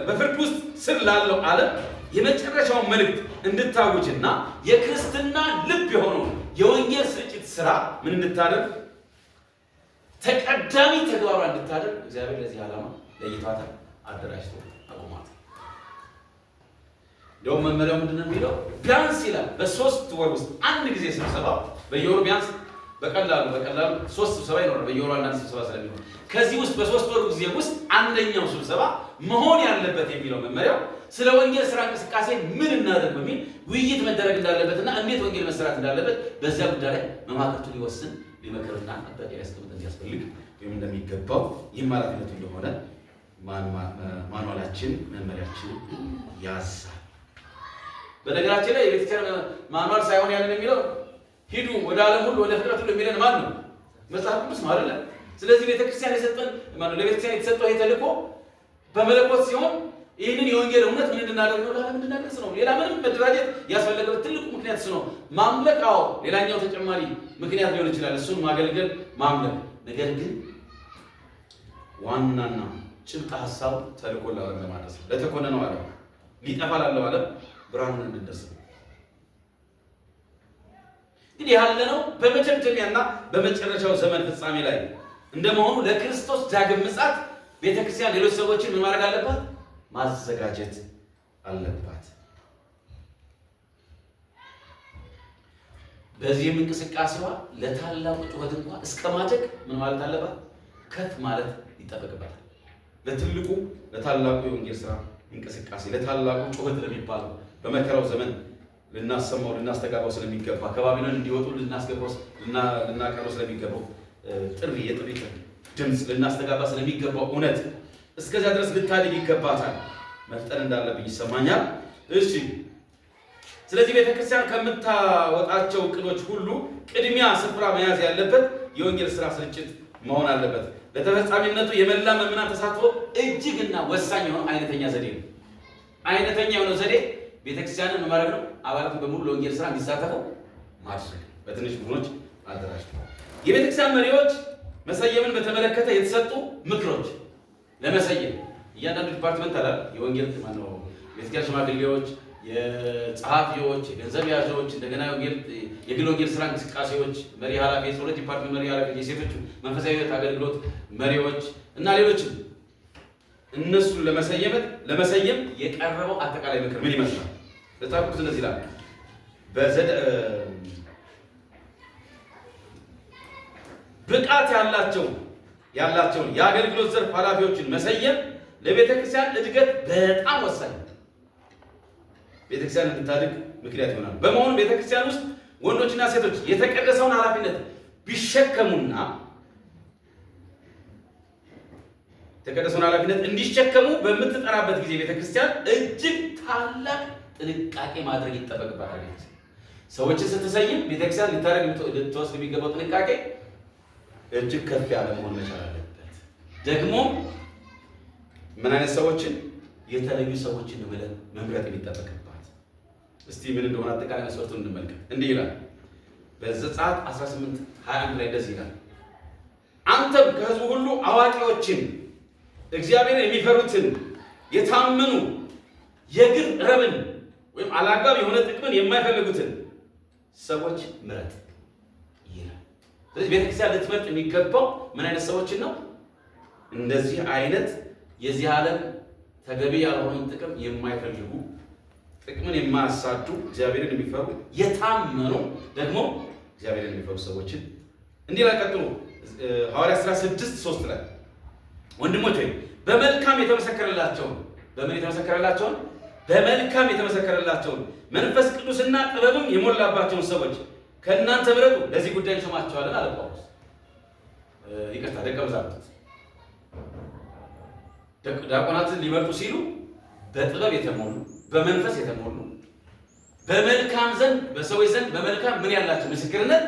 በፍርድ ውስጥ ስር ላለው ዓለም የመጨረሻውን መልእክት እንድታውጅና የክርስትና ልብ የሆነው የወንጌል ስርጭት ስራ ምን እንድታደርግ ተቀዳሚ ተግባሯ እንድታደርግ እግዚአብሔር ለዚህ ዓላማ ለይቷታል፣ አደራጅቶ አቁሟታል። እንደውም መመሪያው ምንድነው የሚለው? ቢያንስ ይላል በ3 ወር ውስጥ አንድ ጊዜ ስብሰባ፣ በየወሩ ቢያንስ በቀላሉ 3 ስብሰባ ይኖራል። በየወሩ አንድ ስብሰባ ስለሚሆን ከዚህ ውስጥ በ3 ወር ጊዜ ውስጥ አንደኛው ስብሰባ መሆን ያለበት የሚለው መመሪያው ስለ ወንጌል ስራ እንቅስቃሴ ምን እናደርግ በሚል ውይይት መደረግ እንዳለበትና እንዴት ወንጌል መሰራት እንዳለበት በዚያ ጉዳይ ላይ መማክርቱ ሊወስን ሊመክርና አቅጣጫ ሊያስቀምጥ እንዲያስፈልግ ወይም እንደሚገባው ይህም ኃላፊነቱ እንደሆነ ማኑዋላችን መመሪያችን ያዛል። በነገራችን ላይ የቤተክርስቲያን ማኑዋል ሳይሆን ያለን የሚለው ሂዱ ወደ ዓለም ሁሉ ወደ ፍጥረት ሁሉ የሚለን ማን ነው? መጽሐፍ ቅዱስ ነው አይደል? ስለዚህ ቤተክርስቲያን ለቤተክርስቲያን የተሰጠው ይሄ ተልእኮ በመለኮት ሲሆን ይህንን የወንጌል እውነት ምን እንድናደርግ ነው? ለዓለም እንድናደርስ ነው። ሌላ ምንም መደራጀት ያስፈለገበት ትልቁ ምክንያት እሱ ነው። ማምለክ ሌላኛው ተጨማሪ ምክንያት ሊሆን ይችላል። እሱን ማገልገል፣ ማምለክ። ነገር ግን ዋናና ጭብጥ ሀሳብ ተልእኮ ለዓለም ለማድረስ ነው። ለተኮነነው ዓለም ሊጠፋ ላለው ዓለም ብርሃኑን እንድንደርስ ነው። ግን ያለነው በመጀመሪያና በመጨረሻው ዘመን ፍጻሜ ላይ እንደመሆኑ ለክርስቶስ ዳግም ምጽአት ቤተክርስቲያን ሌሎች ሰዎችን ምን ማድረግ አለባት? ማዘጋጀት አለባት። በዚህም እንቅስቃሴዋ ለታላቁ ጩኸት እንኳን እስከ ማደግ ምን ማለት አለባት? ከፍ ማለት ይጠበቅባታል። ለታላቁ የወንጌል ስራ እንቅስቃሴ ለታላቁ ጩኸት ለሚባለው በመከራው ዘመን ልናስተጋባው ስለሚገባ ከባቢሎን እንዲወጡ ልናቀርበው ስለሚገባው የጥሪ ድምፅ ልናስተጋባ ስለሚገባው እውነት እስከዚያ ድረስ ልታድግ ይገባታል። መፍጠን እንዳለብኝ ይሰማኛል። እሺ፣ ስለዚህ ቤተክርስቲያን ከምታወጣቸው እቅዶች ሁሉ ቅድሚያ ስፍራ መያዝ ያለበት የወንጌል ስራ ስርጭት መሆን አለበት። ለተፈጻሚነቱ የመላ ምዕመናን ተሳትፎ እጅግና ወሳኝ የሆነ አይነተኛ ዘዴ ነው። አይነተኛ የሆነው ዘዴ ቤተክርስቲያንን መማረክ ነው። አባላትን በሙሉ ለወንጌል ስራ እንዲሳተፉ ማድረግ፣ በትንሽ ቡድኖች አደራጅተው። የቤተክርስቲያን መሪዎች መሰየምን በተመለከተ የተሰጡ ምክሮች ለመሰየም እያንዳንዱ ዲፓርትመንት አለ። የወንጌል ቤተክርስቲያን ሽማግሌዎች፣ የጸሐፊዎች፣ የገንዘብ ያዦች፣ እንደገና የግል ወንጌል ስራ እንቅስቃሴዎች መሪ ኃላፊ፣ የጸሎት ዲፓርትመንት መሪ ኃላፊ፣ የሴቶች መንፈሳዊ ሕይወት አገልግሎት መሪዎች እና ሌሎችም እነሱን ለመሰየም የቀረበው አጠቃላይ ምክር ምን ይመስላል? ለታውቁት እንደዚህ ይላል። ብቃት ያላቸውን የአገልግሎት ዘርፍ ኃላፊዎችን መሰየም ለቤተክርስቲያን እድገት በጣም ወሳኝ ነው። ቤተክርስቲያን እንድታድግ ምክንያት ይሆናል። በመሆኑ ቤተክርስቲያን ውስጥ ወንዶችና ሴቶች የተቀደሰውን ኃላፊነት ቢሸከሙና የተቀደሰውን ኃላፊነት እንዲሸከሙ በምትጠራበት ጊዜ ቤተክርስቲያን እጅግ ታላቅ ጥንቃቄ ማድረግ ይጠበቅባታል። ሰዎችን ስትሰይም ቤተክርስቲያን ልትወስድ የሚገባው ጥንቃቄ እጅግ ከፍ ያለ መሆን መቻል አለበት። ደግሞ ምን አይነት ሰዎችን? የተለዩ ሰዎችን ብለን መምረጥ የሚጠበቅባት። እስቲ ምን እንደሆነ አጠቃላይ መስፈርቱን እንመልከት። እንዲህ ይላል በዘጸአት 18:21 ላይ እንደዚህ ይላል፣ አንተም ከሕዝቡ ሁሉ አዋቂዎችን እግዚአብሔር የሚፈሩትን የታመኑ የግር ረብን ወይም አላግባብ የሆነ ጥቅምን የማይፈልጉትን ሰዎች ምረጥ ይላል። ስለዚህ ቤተክርስቲያን ልትመርጥ የሚገባው ምን አይነት ሰዎችን ነው? እንደዚህ አይነት የዚህ ዓለም ተገቢ ያልሆነን ጥቅም የማይፈልጉ፣ ጥቅምን የማያሳዱ፣ እግዚአብሔርን የሚፈሩ የታመኑ ደግሞ እግዚአብሔርን የሚፈሩ ሰዎችን እንዲህ ላይ ቀጥሎ ሐዋርያት 16:3 ላይ ወንድሞች ሆይ በመልካም የተመሰከረላቸውን በመልካም የተመሰከረላቸውን መንፈስ ቅዱስና ጥበብም የሞላባቸውን ሰዎች ከእናንተ ምረጡ፣ ለዚህ ጉዳይ እንሾማቸዋለን አለ ጳውሎስ። ይቅርታ ደቀ መዛሙርት ዲያቆናትን ሊመርጡ ሲሉ በጥበብ የተሞሉ በመንፈስ የተሞሉ በመልካም ዘንድ በሰዎች ዘንድ በመልካም ምን ያላቸው ምስክርነት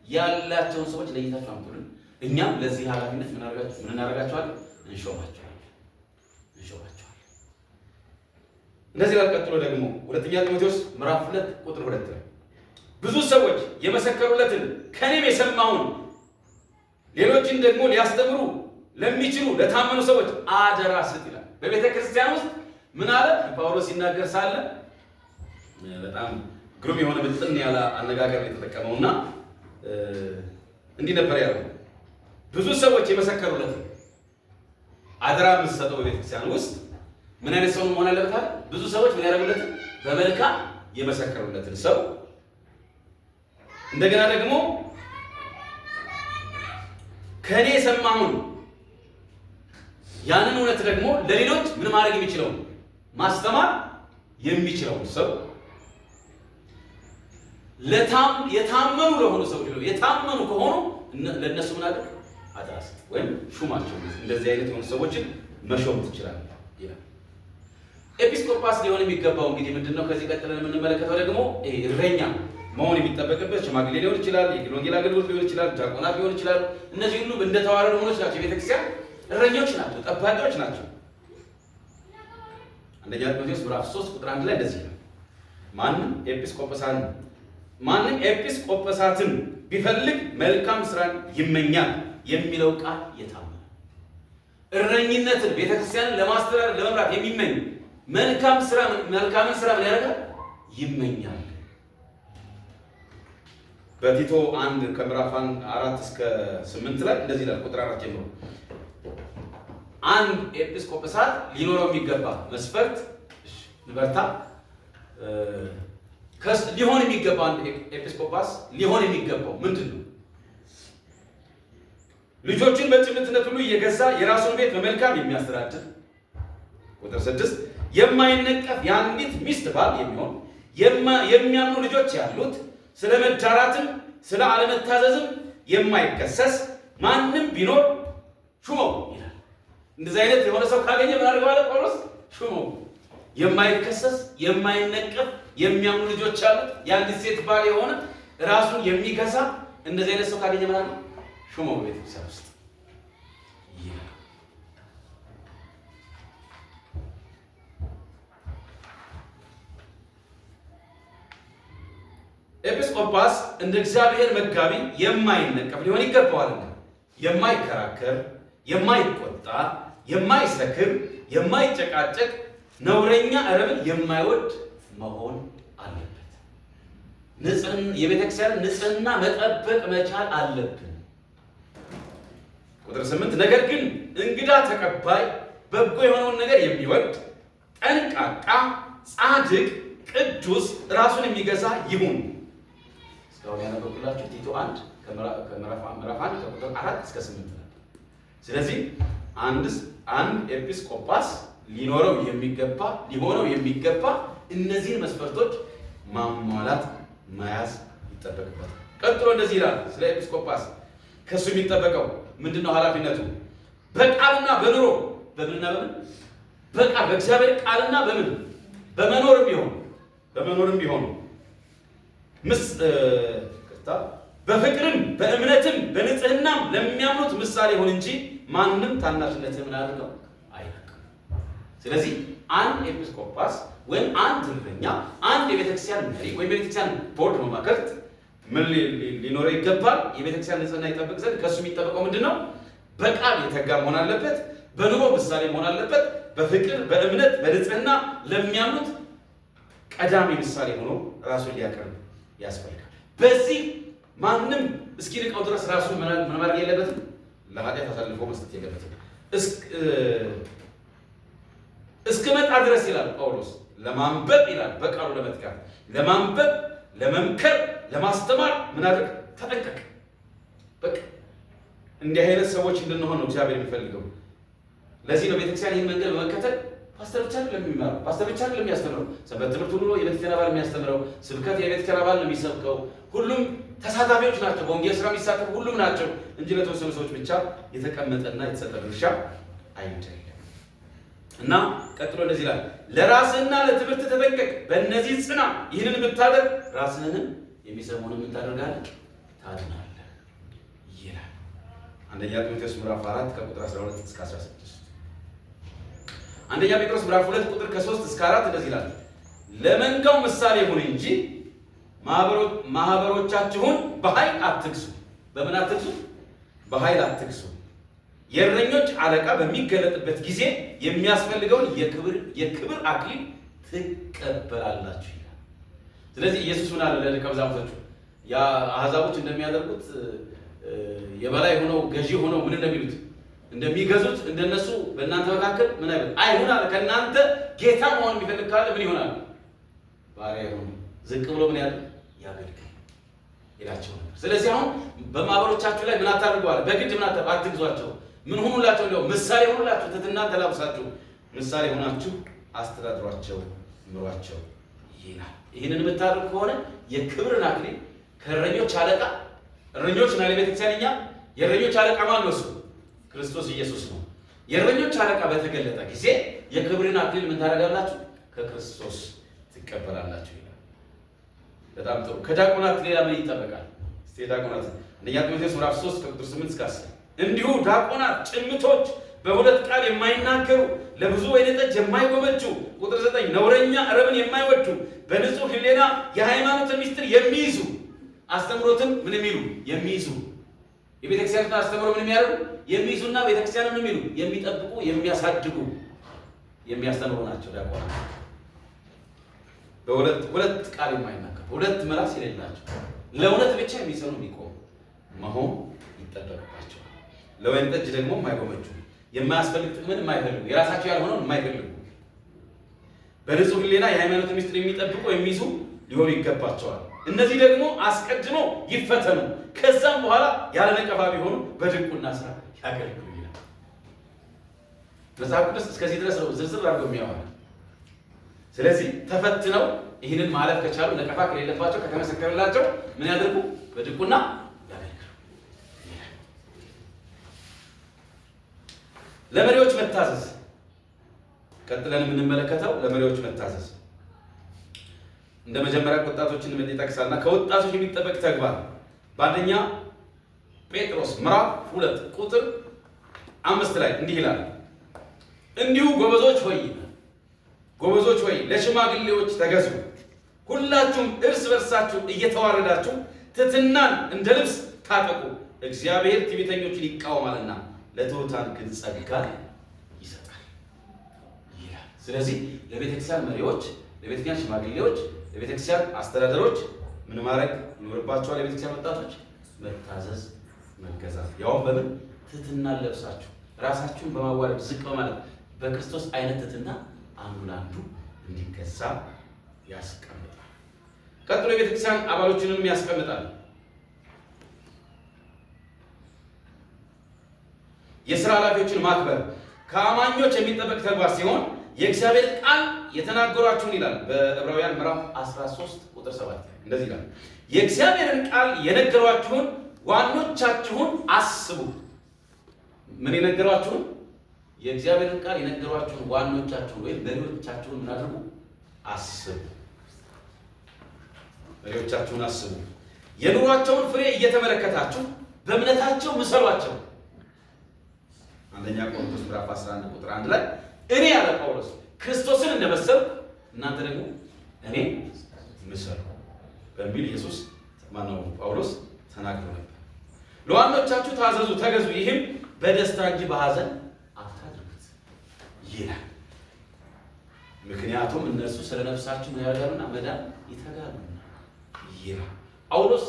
ያላቸውን ሰዎች ለይታችሁ አምጡልን፣ እኛም ለዚህ ኃላፊነት ምን እናደርጋቸዋለን? እንሾማቸዋለን። እንደዚህ ላይ ቀጥሎ ደግሞ ሁለተኛ ጢሞቴዎስ ምዕራፍ 2:2 ላይ ብዙ ሰዎች የመሰከሩለትን ከኔም የሰማውን ሌሎችን ደግሞ ሊያስተምሩ ለሚችሉ ለታመኑ ሰዎች አደራ ስጥ ይላል። በቤተ ክርስቲያን ውስጥ ምን አለ ጳውሎስ ሲናገር ሳለ በጣም ግሩም የሆነ ብጥን ያለ አነጋገር የተጠቀመውና እንዲህ ነበር ያለው። ብዙ ሰዎች የመሰከሩለትን አደራ የምትሰጠው በቤተ ክርስቲያን ውስጥ ምን አይነት ሰው መሆን አለበት? ብዙ ሰዎች ምን ያደርጉለትን በመልካም የመሰከሩለትን ሰው እንደገና ደግሞ ከኔ የሰማሁን ያንን እውነት ደግሞ ለሌሎች ምን ማድረግ የሚችለው ማስተማር የሚችለው ሰው የታመኑ ለሆኑ ሰዎች የታመኑ ከሆኑ ለነሱ ምን አድርግ አድራስ ወይም ሹማቸው። እንደዚህ አይነት የሆኑ ሰዎችን መሾም ትችላለህ ይላል። ኤጲስቆጶስ ሊሆን የሚገባው እንግዲህ ምንድነው? ከዚህ ቀጥለን የምንመለከተው ደግሞ እረኛ መሆን የሚጠበቅበት ሽማግሌ ሊሆን ይችላል፣ የወንጌል አገልግሎት ሊሆን ይችላል፣ ዲያቆናት ሊሆን ይችላል። እነዚህ ሁሉ እንደተዋረዱ ሆኖች ናቸው። የቤተክርስቲያን እረኞች ናቸው፣ ጠባቂዎች ናቸው። አንደኛ ጢሞቴዎስ ምዕራፍ 3:1 ላይ እንደዚህ ነው፣ ማንም ኤጲስቆጶሳትን ቢፈልግ መልካም ስራን ይመኛል የሚለው ቃል የታመነ እረኝነትን ቤተክርስቲያንን ለማስተዳደር ለመምራት የሚመኝ መልካምን ስራ ምን ያደርጋል? ይመኛል። በቲቶ 1:4-8 ላይ እንደዚህ ይላል። ቁጥር 4 ጀምሮ አንድ ኤጲስቆጶሳት ሊኖረው የሚገባ መስፈርት ልበርታ ሊሆን የሚገባ አንድ ኤጲስቆጶስ ሊሆን የሚገባው ምንድን ነው? ልጆችን በጭምትነት ሁሉ እየገዛ የራሱን ቤት በመልካም የሚያስተዳድር። ቁጥር 6 የማይነቀፍ የአንዲት ሚስት ባል የሚሆን የሚያምኑ ልጆች ያሉት ስለ መዳራትም ስለ አለመታዘዝም የማይከሰስ ማንም ቢኖር ሹመው ይላል። እንደዚህ አይነት የሆነ ሰው ካገኘ ምን አድርገዋል ጳውሎስ? ሹመው። የማይከሰስ የማይነቀፍ የሚያምኑ ልጆች ያሉት የአንዲት ሴት ባል የሆነ ራሱን የሚገዛ እንደዚህ አይነት ሰው ካገኘ ምን አድርገው? ሹመው በቤተክርስቲያን ውስጥ። ኤጲስቆጶስ እንደ እግዚአብሔር መጋቢ የማይነቀፍ ሊሆን ይገባዋል። የማይከራከር፣ የማይቆጣ፣ የማይሰክር፣ የማይጨቃጨቅ፣ ነውረኛ ረብን የማይወድ መሆን አለበት። የቤተክርስቲያን ንጽህና መጠበቅ መቻል አለብን። ቁጥር 8 ነገር ግን እንግዳ ተቀባይ፣ በጎ የሆነውን ነገር የሚወድ ጠንቃቃ፣ ጻድቅ፣ ቅዱስ፣ ራሱን የሚገዛ ይሁን። እስካሁን ያነበብኩላችሁ ቲቶ 1 ከምዕራፍ 1 ከቁጥር 4 እስከ 8 ነው። ስለዚህ አንድ ኤጲስቆጶስ ሊኖረው የሚገባ እነዚህን መስፈርቶች ማሟላት መያዝ ይጠበቅበታል። ቀጥሎ እንደዚህ ይላል ስለ ኤጲስቆጶስ ከሱ የሚጠበቀው ምንድነው? ኃላፊነቱ በቃልና በኑሮ በምንና በምን በቃል በእግዚአብሔር ቃልና በመኖርም ቢሆን በፍቅርም በእምነትም በንጽህናም ለሚያምኑት ምሳሌ ይሁን እንጂ ማንም ታናሽነትን ምን አድርገው አይናቅም። ስለዚህ አንድ ኤጲስቆጶስ ወይም አንድ እረኛ፣ አንድ የቤተክርስቲያን መሪ ወይም የቤተክርስቲያን ቦርድ መማክርት ምን ሊኖረው ይገባል? የቤተክርስቲያን ንጽህና ይጠብቅ ዘንድ ከሱ የሚጠበቀው ምንድነው? በቃል የተጋ መሆን አለበት። በኑሮ ምሳሌ መሆን አለበት። በፍቅር በእምነት በንጽህና ለሚያምኑት ቀዳሚ ምሳሌ ሆኖ ራሱን ሊያቀርብ ያስፈልጋል። በዚህ ማንም እስኪንቀው ድረስ ራሱን ምን ማድረግ የለበትም? ለኃጢአት አሳልፎ መስጠት የለበትም። እስክመጣ ድረስ ይላል ጳውሎስ ለማንበብ ይላል በቃሉ ለመትጋት ለማንበብ ለመምከር ለማስተማር ምን አድርግ? ተጠንቀቅ። በቃ እንዲህ አይነት ሰዎች እንድንሆን ነው እግዚአብሔር የሚፈልገው። ለዚህ ነው ቤተክርስቲያን ይህን መንገድ በመከተል ፓስተር ብቻ አይደለም የሚማረው፣ ፓስተር ብቻ አይደለም የሚያስተምረው፣ ሰንበት ትምህርት ሁሉ የቤተክርስቲያን አባል የሚያስተምረው፣ ስብከት የቤተክርስቲያን አባል ነው የሚሰብከው። ሁሉም ተሳታፊዎች ናቸው፣ በወንጌል ስራ የሚሳተፉ ሁሉም ናቸው እንጂ ለተወሰኑ ሰዎች ብቻ የተቀመጠና የተሰጠ ድርሻ አይደለም። እና ቀጥሎ እንደዚህ ይላል፣ ለራስህና ለትምህርት ተጠንቀቅ፣ በእነዚህ ጽና፣ ይህንን ብታደርግ ራስህንም የሚሰሙህንም ምን ታደርጋለህ? ታድናለህ ይላል። አንደኛ ጴጥሮስ ምዕራፍ 4 ከቁጥር 12 እስከ 16። አንደኛ ጴጥሮስ ምዕራፍ 2 ቁጥር ከ3 እስከ 4 እንደዚህ ይላል፣ ለመንጋው ምሳሌ ሁን እንጂ ማህበሮቻችሁን በኃይል አትግሱ። በምን አትግሱ? በኃይል አትግሱ። የእረኞች አለቃ በሚገለጥበት ጊዜ የሚያስፈልገውን የክብር አክሊል ትቀበላላችሁ ይላል። ስለዚህ ኢየሱስ ምን አለ ለደቀ መዛሙርቶቹ? ያ አሕዛቦች እንደሚያደርጉት የበላይ ሆነው ገዢ ሆነው ምን እንደሚሉት እንደሚገዙት እንደነሱ በእናንተ መካከል ምን አይሁን አለ። ከእናንተ ጌታ መሆን የሚፈልግ ካለ ምን ይሆናል? ባሪያ ይሁን። ዝቅ ብሎ ምን ያለ ያገልግል ይላቸው ነበር። ስለዚህ አሁን በማህበሮቻችሁ ላይ ምን አታድርገዋል? በግድ ምን አትግዟቸው። ምን ሆኑላቸው? እንደው ምሳሌ ሆኑላቸው። ትሕትና ተላብሳችሁ ምሳሌ ሆናችሁ አስተዳድሯቸው፣ ምሯቸው ይላል። ይህንን የምታደርግ ከሆነ የክብርን አክሊል ከእረኞች አለቃ እረኞች እና ለቤተክርስቲያን እኛ የእረኞች አለቃ ማን ነው? እሱ ክርስቶስ ኢየሱስ ነው። የእረኞች አለቃ በተገለጠ ጊዜ የክብርን አክሊል ምን ታደርጋላችሁ? ከክርስቶስ ትቀበላላችሁ ይላል። በጣም ጥሩ። ከዲያቆናት ሌላ ምን ይጠበቃል? እስቲ ዲያቆናት አንደኛ ጢሞቴዎስ ምዕራፍ 3 ከቁጥር 8 እስከ 10 እንዲሁ ዲያቆናት ጭምቶች፣ በሁለት ቃል የማይናገሩ፣ ለብዙ ወይን ጠጅ የማይጎመጁ፣ ቁጥር 9 ነውረኛ ረብን የማይወዱ፣ በንጹህ ሕሊና የሃይማኖትን ምስጢር የሚይዙ፣ አስተምሮትን ምን የሚሉ የሚይዙ፣ የቤተክርስቲያንን አስተምሮ ምን የሚያደርጉ የሚይዙና ቤተክርስቲያንን ምን የሚሉ የሚጠብቁ፣ የሚያሳድጉ፣ የሚያስተምሩ ናቸው ዲያቆናት። በሁለት ቃል የማይናገሩ፣ ሁለት ምላስ የሌላቸው፣ ለእውነት ብቻ የሚሰሩ የሚቆሙ መሆን ይጠበቅባቸዋል። ለወይን ጠጅ ደግሞ የማይጎመጁ፣ የማያስፈልግ ጥቅምን የማይፈልጉ፣ የራሳቸው ያልሆነውን የማይፈልጉ፣ በንጹህ ሕሊና የሃይማኖትን ምስጢር የሚጠብቁ የሚይዙ ሊሆኑ ይገባቸዋል። እነዚህ ደግሞ አስቀድመው ይፈተኑ፣ ከዛም በኋላ ያለ ነቀፋ ቢሆኑ በድቁና ስራ ያገልግሉ ይላል መጽሐፍ ቅዱስ። እስከዚህ ድረስ ነው ዝርዝር አድርጎ የሚያወራ። ስለዚህ ተፈትነው ይህንን ማለፍ ከቻሉ ነቀፋ ከሌለባቸው ከተመሰከረላቸው ምን ያደርጉ? በድቁና ያገልግሉ። ለመሪዎች መታዘዝ፣ ቀጥለን የምንመለከተው ለመሪዎች መታዘዝ እንደ መጀመሪያ ወጣቶችን ምን ይጠቅሳልና ከወጣቶች የሚጠበቅ ተግባር በአንደኛ ጴጥሮስ ምዕራፍ 2 ቁጥር 5 ላይ እንዲህ ይላል፣ እንዲሁ ጎበዞች ሆይ ለሽማግሌዎች ተገዙ፣ ሁላችሁም እርስ በርሳችሁ እየተዋረዳችሁ ትሕትናን እንደ ልብስ ታጠቁ፣ እግዚአብሔር ትዕቢተኞችን ይቃወማልና ለትሑታን ግን ጸጋ ይሰጣል ይላል። ስለዚህ ለቤተክርስቲያን መሪዎች፣ ለቤተክርስቲያን ሽማግሌዎች፣ ለቤተክርስቲያን አስተዳደሮች ምን ማድረግ ይኖርባቸዋል? የቤተክርስቲያን ወጣቶች መታዘዝ፣ መገዛት። ያውም በምን? ትሕትናን ለብሳችሁ ራሳችሁን በማዋረድ ዝቅ በማለት በክርስቶስ አይነት ትሕትና አንዱ ለአንዱ እንዲገዛ ያስቀምጣል። ቀጥሎ የቤተክርስቲያን አባሎችንም ያስቀምጣል። የሥራ ኃላፊዎችን ማክበር ከአማኞች የሚጠበቅ ተግባር ሲሆን የእግዚአብሔር ቃል የተናገሯችሁን ይላል በዕብራውያን ምዕራፍ 13 ቁጥር 7 እንደዚህ ይላል፣ የእግዚአብሔርን ቃል የነገሯችሁን ዋኖቻችሁን አስቡ። ምን የነገሯችሁን? የእግዚአብሔርን ቃል የነገሯችሁን ዋኖቻችሁን ወይም መሪዎቻችሁን ምን አድርጉ? አስቡ። መሪዎቻችሁን አስቡ። የኑሯቸውን ፍሬ እየተመለከታችሁ በእምነታቸው ምሰሏቸው። አንደኛ ቆሮንቶስ ምዕራፍ 11 ቁጥር 1 ላይ እኔ ያለ ጳውሎስ ክርስቶስን እንደመሰልኩ እናንተ ደግሞ እኔ ምሰሉ በሚል ኢየሱስ ጳውሎስ ተናግሮ ነበር። ለዋኖቻችሁ ታዘዙ፣ ተገዙ፣ ይህም በደስታ እንጂ በሐዘን አታድርጉት ይላል። ምክንያቱም እነርሱ ስለ ነፍሳችሁ ያያሉና መዳን ይተጋሉና ይላል። ጳውሎስ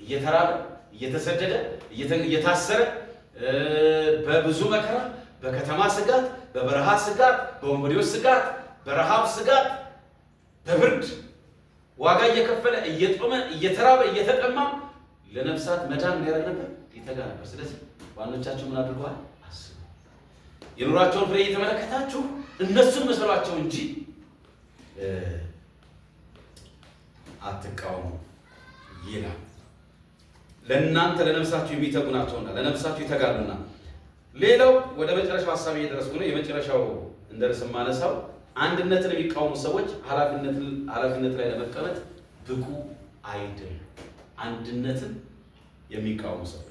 እየተራበ እየተሰደደ እየታሰረ በብዙ መከራ፣ በከተማ ስጋት፣ በበረሃ ስጋት፣ በወንበዴዎች ስጋት፣ በረሃብ ስጋት፣ በብርድ ዋጋ እየከፈለ እየጦመ እየተራበ እየተጠማ ለነፍሳት መዳን ምን ያደርግ ነበር? ይተጋ ነበር። ስለዚህ ዋኖቻችሁ ምን አድርገዋል? አስቡ። የኑሯቸውን ፍሬ እየተመለከታችሁ እነሱን መሰሏቸው እንጂ አትቃወሙ ይላል። ለእናንተ ለነፍሳችሁ የሚተጉ ናቸውና ለነፍሳችሁ ይተጋሉና። ሌላው ወደ መጨረሻው ሀሳብ እየደረስኩ ነው። የመጨረሻው እንደርስ ማነሳው አንድነትን የሚቃወሙ ሰዎች ኃላፊነት ላይ ለመቀመጥ ብቁ አይደሉም። አንድነትን የሚቃወሙ ሰዎች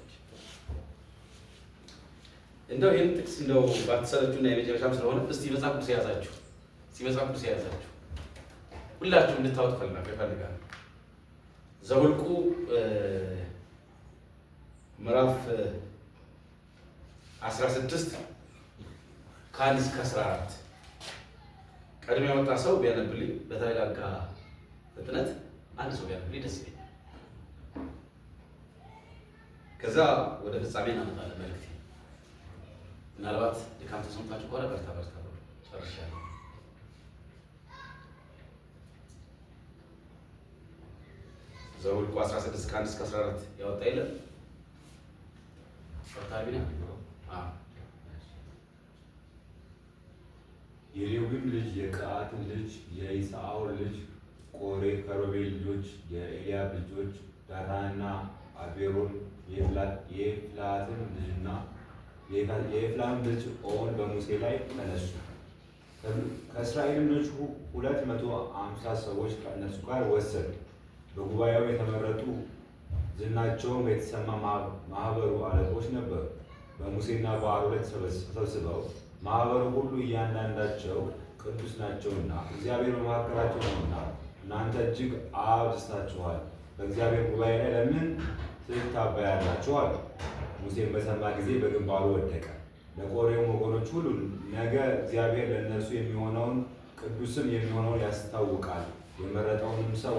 እንደው ይህን ጥቅስ እንደው ባትሰለቹና የመጨረሻም ስለሆነ እስቲ መጽሐፍ ቅዱስ የያዛችሁ ሁላችሁ እንድታወጡ እፈልጋለሁ። ዘኍልቍ ምዕራፍ 16 ከ1 እስከ 14 ቀድሞ ያወጣ ሰው ቢያነብልኝ በተረጋጋ ፍጥነት አንድ ሰው ቢያነብልኝ ደስ ይለኛል። ከዛ ወደ ፍጻሜ እናመጣለን መልእክቴ። ምናልባት ድካም ተሰምታችሁ ከሆነ በርታ ጨርሻለሁ። ዘኍልቍ 16 ከ1 እስከ 14 ያወጣ የለም ፈታቢና የሌዊም ልጅ የቀዓትን ልጅ የይስዓር ልጅ ቆሬ ከሮቤል ልጆች የኤልያብ ልጆች ዳታንና አቤሮን የኤፍላትን ልጅና የኤፍላም ልጅ ኦን በሙሴ ላይ ተነሱ። ከእስራኤልም ልጆች 250 ሰዎች ከእነርሱ ጋር ወሰዱ። በጉባኤው የተመረጡ ዝናቸውም የተሰማ ማህበሩ አለቆች ነበሩ። በሙሴና በአሮን ላይ ተሰብስበው ማህበሩ ሁሉ እያንዳንዳቸው ቅዱስ ናቸውና እግዚአብሔር በመካከላቸው ነውና እናንተ እጅግ አብዝታችኋል፣ በእግዚአብሔር ጉባኤ ላይ ለምን ትታበያላችሁ? አሉ። ሙሴም በሰማ ጊዜ በግንባሩ ወደቀ። ለቆሬም ወገኖች ሁሉ ነገ እግዚአብሔር ለእነርሱ የሚሆነውን ቅዱስም የሚሆነውን ያስታውቃል፣ የመረጠውንም ሰው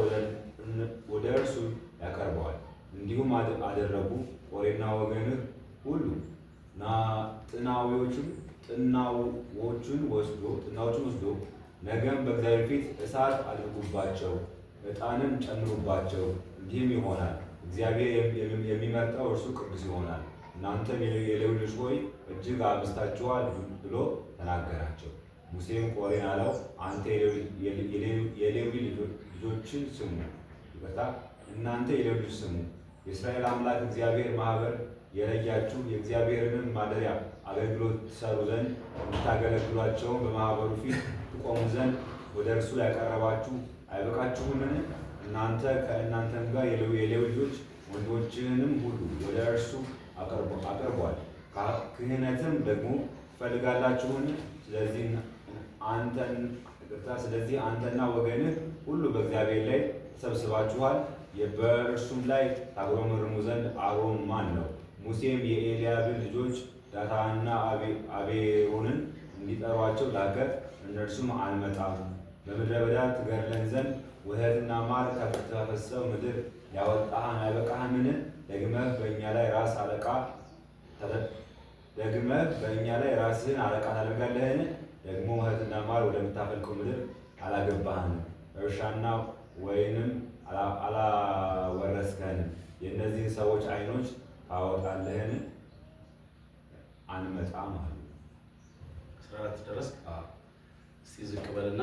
ወደ እርሱ ያቀርበዋል። እንዲሁም አደረጉ። ቆሬና ወገንህ ሁሉ ጥናዎቹን ወስዶ ነገም በእግዚአብሔር ፊት እሳት አድርጉባቸው፣ ዕጣንም ጨምሩባቸው። እንዲህም ይሆናል እግዚአብሔር የሚመርጠው እርሱ ቅዱስ ይሆናል። እናንተም የሌዊ ልጆች ሆይ እጅግ አብዝታችኋል ብሎ ተናገራቸው። ሙሴም ቆሬን አለው፣ አንተ የሌዊ ልጆችን ስሙ፣ እናንተ የሌዊ ልጆች ስሙ። የእስራኤል አምላክ እግዚአብሔር ማህበር የለያችሁ የእግዚአብሔርንም ማደሪያ አገልግሎት ትሰሩ ዘንድ የምታገለግሏቸውን በማህበሩ ፊት ትቆሙ ዘንድ ወደ እርሱ ያቀረባችሁ አይበቃችሁምን? እናንተ ከእናንተም ጋር የሌዊ ልጆች ወንዶችንም ሁሉ ወደ እርሱ አቅርቧል። ክህነትም ደግሞ ትፈልጋላችሁን? ስለዚህ አንተና ወገንህ ሁሉ በእግዚአብሔር ላይ ተሰብስባችኋል። በእርሱም ላይ ታጉረመርሙ ዘንድ አሮን ማን ነው? ሙሴም የኤልያብን ልጆች ዳታንና አቤሮንን እንዲጠሯቸው ላከ። እነርሱም አንመጣም፣ በምድረ በዳ ትገድለን ዘንድ ወተትና ማር ከምታፈስሰው ምድር ያወጣህን አይበቃህምን? ደግመህ በእኛ ላይ ራስህን አለቃ ታደርጋለህን? ደግሞ እህትና ማር ወደምታፈልቀው ምድር አላገባህንም፣ እርሻና ወይንም አላወረስከንም። የእነዚህን ሰዎች ዓይኖች ታወጣለህን? አንመጣም አሉ። 14 ድረስ እስቲ ዝቅ በልና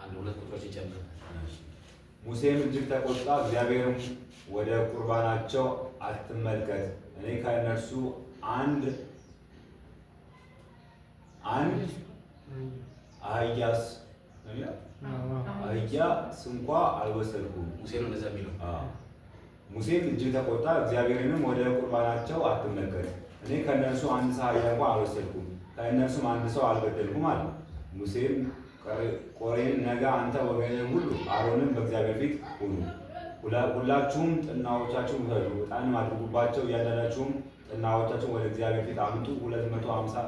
አንድ ሁለት ቁጥሮች ይጨምር። ሙሴም እጅግ ተቆጣ፣ እግዚአብሔርም ወደ ቁርባናቸው አትመልከት፣ እኔ ከእነርሱ አንድ አህያስ እንኳ አልወሰድኩም። ሙሴ ነው እንደዛ የሚለው። ሙሴም እጅግ ተቆጣ፣ እግዚአብሔርንም ወደ ቁርባናቸው አትመልከት፣ እኔ ከእነርሱ አንድ አህያ እንኳ አልወሰድኩም፣ ከእነርሱም አንድ ሰው አልበደልኩም አለ። ሙሴም ቆሬን ነገ አንተ ወገንህም ሁሉ አሮንም በእግዚአብሔር ፊት ሁኑ፣ ሁላችሁም ጥናዎቻችሁን ውሰዱ፣ ዕጣንም አድርጉባቸው፣ እያንዳንዳችሁም ጥናዎቻችሁን ወደ እግዚአብሔር ፊት አምጡ፣ 250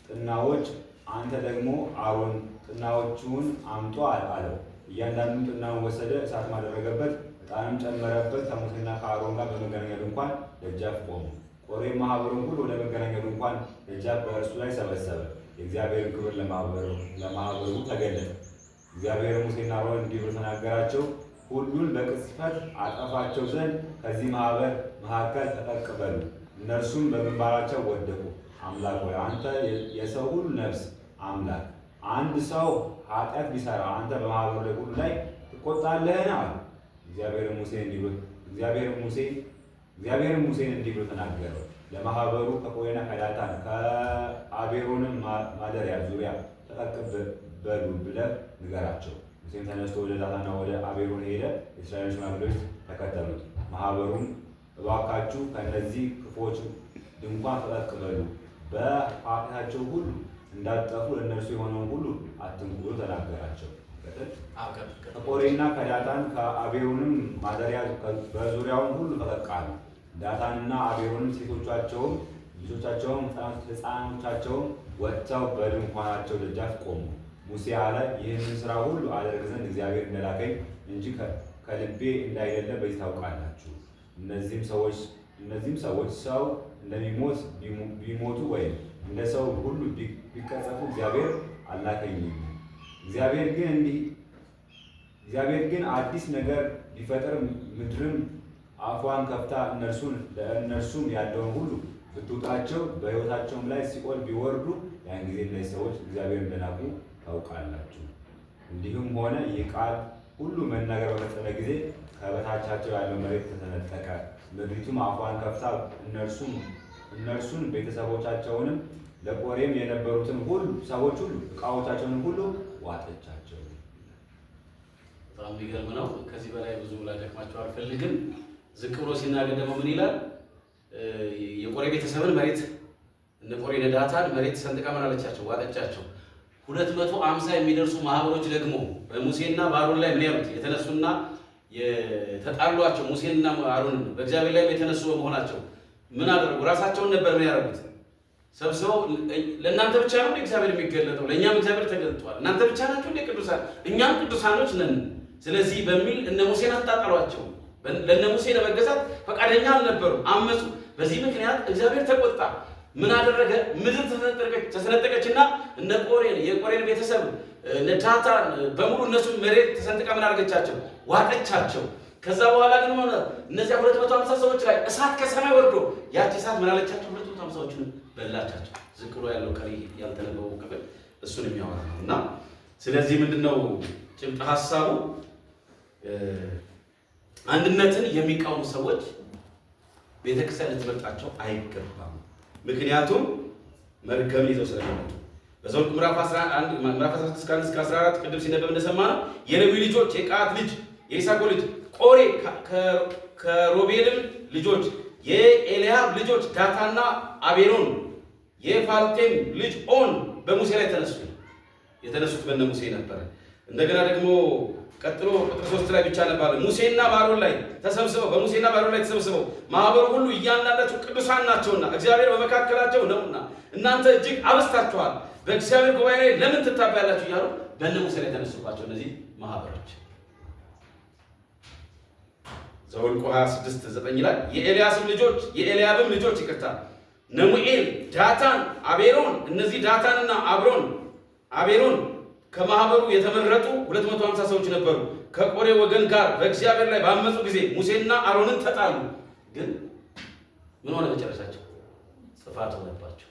ጥናዎች። አንተ ደግሞ አሮን ጥናዎቹን አምጡ አለው። እያንዳንዱ ጥናውን ወሰደ፣ እሳትም አደረገበት፣ ዕጣንም ጨመረበት። ከሙሴና ከአሮን ጋር በመገናኛ ድንኳን ደጃፍ ቆሙ። ቆሬም ማህበሩን ሁሉ ወደ መገናኛ ድንኳን ደጃፍ በእርሱ ላይ ሰበሰበ። የእግዚአብሔርን ክብር ለማህበሩ ተገለጠ። እግዚአብሔር ሙሴና አሮን እንዲህ ብሎ ተናገራቸው፣ ሁሉን በቅጽበት አጠፋቸው ዘንድ ከዚህ ማህበር መካከል ፈቀቅ በሉ። እነርሱም በግንባራቸው ወደቁ። አምላክ ሆይ አንተ የሰው ሁሉ ነፍስ አምላክ፣ አንድ ሰው ኃጢአት ቢሰራ አንተ በማህበሩ ላይ ሁሉ ላይ ትቆጣለህን? አሉ። እግዚአብሔር ሙሴን እንዲህ ብሎ ተናገረው፣ ለማህበሩ ከቆሬና ከዳታን ከአቤሮንም ማደሪያ ዙሪያ ፈቀቅ በሉ ብለህ ንገራቸው። ሙሴም ተነስቶ ወደ ዳታንና ወደ አቤሮን ሄደ። የእስራኤል ሽማግሌዎች ተከተሉት። ማህበሩም እባካችሁ ከእነዚህ ክፉዎች ድንኳን ፈቀቅ በሉ፣ በኃጢአታቸው ሁሉ እንዳትጠፉ ለእነርሱ የሆነውን ሁሉ አትንኩ ብሎ ተናገራቸው። ከቆሬና ከዳታን ከአቤሮንም ማደሪያ በዙሪያውን ሁሉ ፈቀቅ አሉ። ዳታንና አቤሮንም ሴቶቻቸውም ልጆቻቸውም ሕፃኖቻቸውም ወጥተው በድንኳናቸው ደጃፍ ቆሙ። ሙሴ አለ፣ ይህንን ሥራ ሁሉ አደርግ ዘንድ እግዚአብሔር እንደላከኝ እንጂ ከልቤ እንዳይደለ በዚህ ታውቃላችሁ። እነዚህም ሰዎች ሰው እንደሚሞት ቢሞቱ ወይም እንደ ሰው ሁሉ ቢቀጸፉ እግዚአብሔር አላከኝም። እግዚአብሔር ግን አዲስ ነገር ቢፈጥር ምድርም አፏን ከፍታ ለእነርሱም ያለውን ሁሉ ብትውጣቸው በሕይወታቸውም ላይ ሲኦል ቢወርዱ ያን ጊዜ እነዚህ ሰዎች እግዚአብሔር እንደናቁ ታውቃላችሁ። እንዲሁም ሆነ ይህ ቃል ሁሉ መናገር በፈጸመ ጊዜ ከበታቻቸው ያለው መሬት ተሰነጠቀ። ምድሪቱም አፏን ከፍታ እነርሱን ቤተሰቦቻቸውንም ለቆሬም የነበሩትን ሁሉ ሰዎች ሁሉ ዕቃዎቻቸውንም ሁሉ ዋጠቻቸው። በጣም የሚገርም ነው። ከዚህ በላይ ብዙ ላደክማቸው አልፈልግም። ዝቅ ብሎ ሲናገር ደግሞ ምን ይላል? የቆሬ ቤተሰብን መሬት እነ ቆሬ ዳታን መሬት ሰንጥቃ ምን አለቻቸው? ዋጠቻቸው። 250 የሚደርሱ ማህበሮች ደግሞ በሙሴና በአሮን ላይ ምን ያሉት የተነሱና የተጣሏቸው ሙሴንና አሮንን በእግዚአብሔር ላይ የተነሱ በመሆናቸው ምን አደረጉ? ራሳቸውን ነበር ምን ያደረጉት? ሰብስበው ለእናንተ ብቻ ነው እግዚአብሔር የሚገለጠው፣ ለእኛም እግዚአብሔር ተገልጧል። እናንተ ብቻ ናችሁ እንደ ቅዱሳን፣ እኛም ቅዱሳኖች ነን። ስለዚህ በሚል እነ ሙሴን አጣጣሏቸው። ለእነ ሙሴ ለመገዛት ፈቃደኛ አልነበሩም፣ አመፁ። በዚህ ምክንያት እግዚአብሔር ተቆጣ። ምን አደረገ? ምድር ተሰነጠቀችና እነ የቆሬን ቤተሰብ እነ ዳታን በሙሉ እነሱ መሬት ተሰንጥቃ ምን አደረገቻቸው? ዋጠቻቸው። ከዛ በኋላ ግን ሆነ እነዚያ 250 ሰዎች ላይ እሳት ከሰማይ ወርዶ ያቺ እሳት ምን አለቻቸው? 250 ሰዎችን በላቻቸው። ዝቅ ብሎ ያለው ቀሪ ያልተነበበው ክፍል እሱን የሚያወራ ነው። እና ስለዚህ ምንድነው ጭብጥ ሐሳቡ? አንድነትን የሚቃወሙ ሰዎች ቤተክርስቲያን ልትመርጣቸው አይገባም። ምክንያቱም መርገምን ይዘው ስለሚመጡ በዘኍልቍ ምዕራፍ 16-14 ቅድም ሲነበብ እንደሰማነው የሌዊ ልጆች የቀዓት ልጅ የይሳኮር ልጅ ቆሬ ከሮቤልም ልጆች የኤልያብ ልጆች ዳታንና አቤሮን የፋልቴም ልጅ ኦን በሙሴ ላይ የተነሱት በእነ ሙሴ ነበረ። እንደገና ደግሞ ቀጥሎ ቁጥር 3 ላይ ብቻ ነበር ሙሴና በአሮን ላይ ተሰብስበው በሙሴና በአሮን ላይ ተሰብስበው ማህበሩ ሁሉ እያንዳንዳቸው ቅዱሳን ናቸውና እግዚአብሔር በመካከላቸው ነውና እናንተ እጅግ አብዝታችኋል፣ በእግዚአብሔር ጉባኤ ላይ ለምን ትታበያላችሁ እያሉ በእነ ሙሴ ላይ ተነሱባቸው እነዚህ ማህበሮች። ዘኍልቍ 26:9 ላይ የኤልያብም ልጆች ነሙኤል፣ ዳታን፣ አቤሮን እነዚህ ዳታንና አብሮን አቤሮን ከማህበሩ የተመረጡ 250 ሰዎች ነበሩ። ከቆሬ ወገን ጋር በእግዚአብሔር ላይ ባመፁ ጊዜ ሙሴና አሮንን ተጣሉ። ግን ምን ሆነ መጨረሻቸው? ጥፋት ሆነባቸው።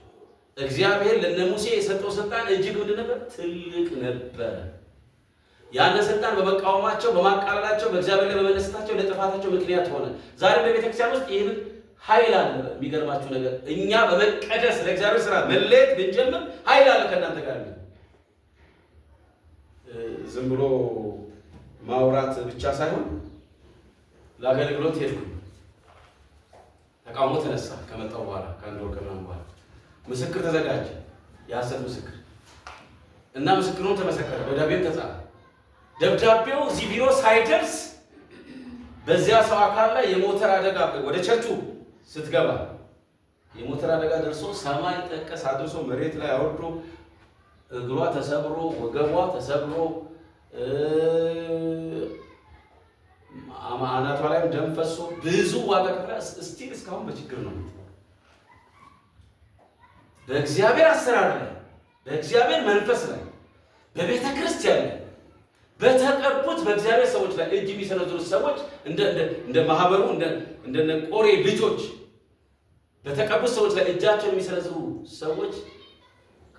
እግዚአብሔር ለነ ሙሴ የሰጠው ስልጣን እጅግ ምንድን ነበር? ትልቅ ነበር። ያን ስልጣን በመቃወማቸው በማቃለላቸው በእግዚአብሔር ላይ በመነሳታቸው ለጥፋታቸው ምክንያት ሆነ። ዛሬ በቤተክርስቲያን ውስጥ ይህንን ኃይል አለ። የሚገርማችሁ ነገር እኛ በመቀደስ ለእግዚአብሔር ስራ መለየት ብንጀምር ኃይል አለ ከእናንተ ጋር። ዝም ብሎ ማውራት ብቻ ሳይሆን ለአገልግሎት ሄድኩኝ። ተቃውሞ ተነሳ። ከመጣሁ በኋላ ከአንድ ወር ከምናምን በኋላ ምስክር ተዘጋጀ፣ የሐሰት ምስክር እና ምስክሩን ተመሰከረ። ደብዳቤው ተጻፈ። ደብዳቤው እዚህ ቢሮ ሳይደርስ በዚያ ሰው አካል ላይ የሞተር አደጋ ወደ ቸርቹ ስትገባ የሞተር አደጋ ደርሶ ሰማይ ጠቀስ አድርሶ መሬት ላይ አወርዶ እግሯ ተሰብሮ ወገቧ ተሰብሮ አናቷ ላይም ደም ፈሶ ብዙ ዋጋ ከፍላ እስቲል እስካሁን በችግር ነው። በእግዚአብሔር አሰራር ላይ በእግዚአብሔር መንፈስ ላይ በቤተ ክርስቲያን ላይ በተቀቡት በእግዚአብሔር ሰዎች ላይ እጅ የሚሰነዝሩት ሰዎች እንደ ማህበሩ እንደ ቆሬ ልጆች በተቀቡት ሰዎች ላይ እጃቸውን የሚሰነዝሩ ሰዎች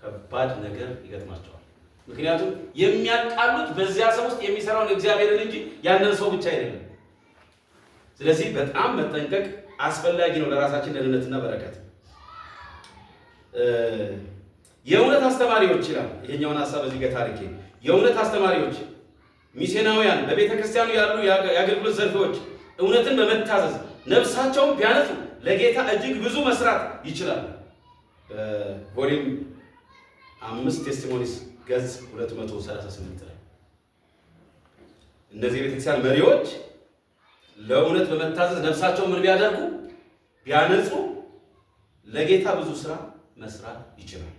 ከባድ ነገር ይገጥማቸዋል። ምክንያቱም የሚያቃሉት በዚያ ሰው ውስጥ የሚሰራውን እግዚአብሔርን እንጂ ያንን ሰው ብቻ አይደለም። ስለዚህ በጣም መጠንቀቅ አስፈላጊ ነው ለራሳችን ደህንነትና በረከት። የእውነት አስተማሪዎች ይላል። ይሄኛውን ሐሳብ እዚህ ጋር ታሪኬ የእውነት አስተማሪዎች ሚስዮናውያን በቤተ ክርስቲያኑ ያሉ የአገልግሎት ዘርፎች እውነትን በመታዘዝ ነፍሳቸውን ቢያነጹ ለጌታ እጅግ ብዙ መስራት ይችላሉ። ቮሊዩም 5 ቴስቲሞኒስ ገጽ 238 ላይ እነዚህ የቤተክርስቲያን መሪዎች ለእውነት በመታዘዝ ነፍሳቸውን ምን ቢያደርጉ ቢያነጹ ለጌታ ብዙ ስራ መስራት ይችላል።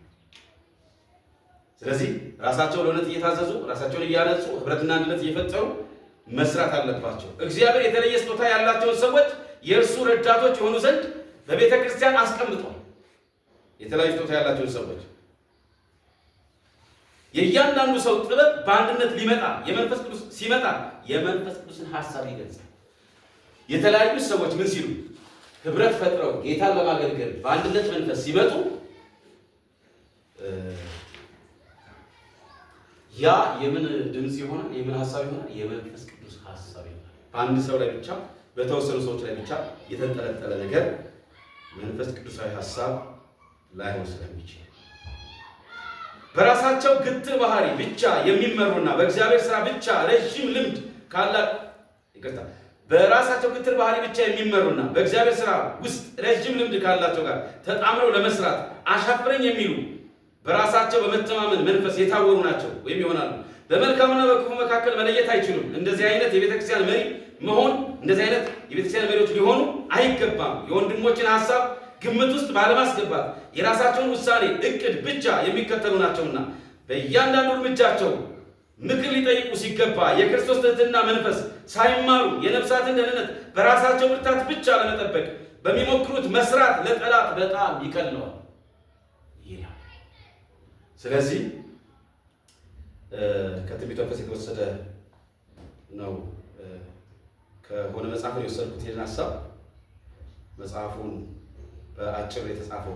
ስለዚህ ራሳቸው ለእውነት እየታዘዙ ራሳቸውን እያነጹ ህብረትና አንድነት እየፈጠሩ መስራት አለባቸው። እግዚአብሔር የተለየ ስጦታ ያላቸውን ሰዎች የእርሱ ረዳቶች የሆኑ ዘንድ በቤተ ክርስቲያን አስቀምጧል። የተለያዩ ስጦታ ያላቸውን ሰዎች የእያንዳንዱ ሰው ጥበብ በአንድነት ሊመጣ የመንፈስ ቅዱስ ሲመጣ የመንፈስ ቅዱስን ሐሳብ ይገልጻል። የተለያዩ ሰዎች ምን ሲሉ ህብረት ፈጥረው ጌታን ለማገልገል በአንድነት መንፈስ ሲመጡ ያ የምን ድምጽ ይሆናል? የምን ሐሳብ ይሆናል? የመንፈስ ቅዱስ ሐሳብ ይሆናል። በአንድ ሰው ላይ ብቻ በተወሰኑ ሰዎች ላይ ብቻ የተንጠለጠለ ነገር መንፈስ ቅዱሳዊ ሐሳብ ላይሆን ስለሚችል በራሳቸው ግትር ባህሪ ብቻ የሚመሩና በእግዚአብሔር ሥራ ብቻ ረጅም ልምድ በራሳቸው ግትር ባህሪ ብቻ የሚመሩና በእግዚአብሔር ሥራ ውስጥ ረጅም ልምድ ካላቸው ጋር ተጣምረው ለመስራት አሻፍረኝ የሚሉ በራሳቸው በመተማመን መንፈስ የታወሩ ናቸው ወይም ይሆናሉ። በመልካምና በክፉ መካከል መለየት አይችሉም። እንደዚህ አይነት የቤተክርስቲያን መሪ መሆን እንደዚህ አይነት የቤተክርስቲያን መሪዎች ሊሆኑ አይገባም። የወንድሞችን ሐሳብ ግምት ውስጥ ባለማስገባት የራሳቸውን ውሳኔ እቅድ ብቻ የሚከተሉ ናቸውና በእያንዳንዱ እርምጃቸው ምክር ሊጠይቁ ሲገባ የክርስቶስ ትሕትና መንፈስ ሳይማሩ የነፍሳትን ደህንነት በራሳቸው ብርታት ብቻ ለመጠበቅ በሚሞክሩት መስራት ለጠላት በጣም ይቀለዋል ይላል። ስለዚህ ከትንቢተ መንፈስ የተወሰደ ነው። ከሆነ መጽሐፍ ነው የወሰድኩት ይሄን ሐሳብ። መጽሐፉን በአጭር የተጻፈው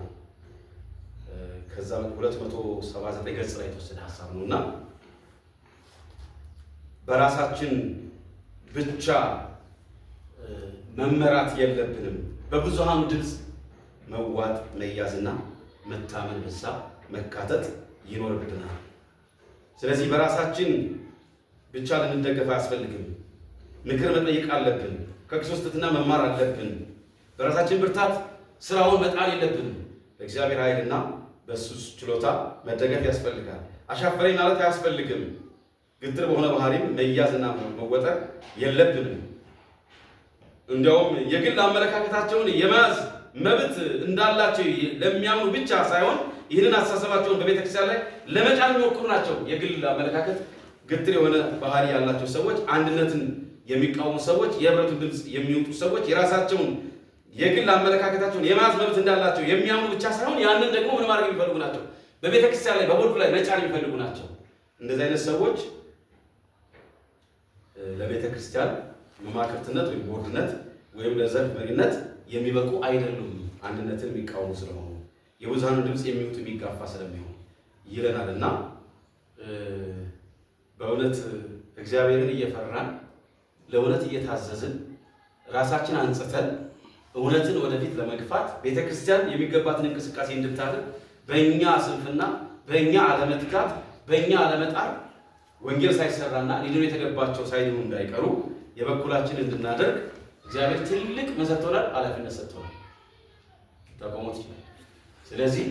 ከዛ 279 ገጽ ላይ የተወሰደ ሐሳብ ነውና በራሳችን ብቻ መመራት የለብንም። በብዙሃኑ ድምፅ መዋጥ መያዝና መታመን በዛ መካተት ይኖርብናል። ስለዚህ በራሳችን ብቻ ልንደገፍ አያስፈልግም። ምክር መጠየቅ አለብን። ከክርስቶስ ትሕትና መማር አለብን። በራሳችን ብርታት ስራውን መጣል የለብንም። በእግዚአብሔር ኃይልና በእሱ ችሎታ መደገፍ ያስፈልጋል። አሻፈረኝ ማለት አያስፈልግም። ግትር በሆነ ባህሪም መያዝና መወጠር የለብንም። እንዲያውም የግል አመለካከታቸውን የመያዝ መብት እንዳላቸው ለሚያምኑ ብቻ ሳይሆን ይህንን አስተሳሰባቸውን በቤተክርስቲያን ላይ ለመጫን የሚሞክሩ ናቸው። የግል አመለካከት ግትር የሆነ ባህሪ ያላቸው ሰዎች፣ አንድነትን የሚቃወሙ ሰዎች፣ የህብረቱን ድምፅ የሚወጡ ሰዎች የራሳቸውን የግል አመለካከታቸውን የመያዝ መብት እንዳላቸው የሚያምኑ ብቻ ሳይሆን ያንን ደግሞ ምን ማድረግ የሚፈልጉ ናቸው? በቤተ ክርስቲያን ላይ በቦርዱ ላይ መጫን የሚፈልጉ ናቸው። እንደዚህ አይነት ሰዎች ለቤተ ክርስቲያን መማክርትነት ወይም ቦርድነት ወይም ለዘርፍ መሪነት የሚበቁ አይደሉም። አንድነትን የሚቃወሙ ስለሆኑ የብዙሃኑን ድምፅ የሚውጥ የሚጋፋ ስለሚሆን ይለናልና በእውነት እግዚአብሔርን እየፈራን ለእውነት እየታዘዝን ራሳችን አንጽተን እውነትን ወደፊት ለመግፋት ቤተክርስቲያን የሚገባትን እንቅስቃሴ እንድታደርግ በእኛ ስንፍና፣ በእኛ አለመትጋት፣ በእኛ አለመጣር ወንጌል ሳይሰራና ሊድኑ የተገባቸው ሳይድኑ እንዳይቀሩ የበኩላችን እንድናደርግ እግዚአብሔር ትልቅ ምን ሰጥቶናል? ኃላፊነት ሰጥቶናል። ተቆሞት ይችላል። ስለዚህ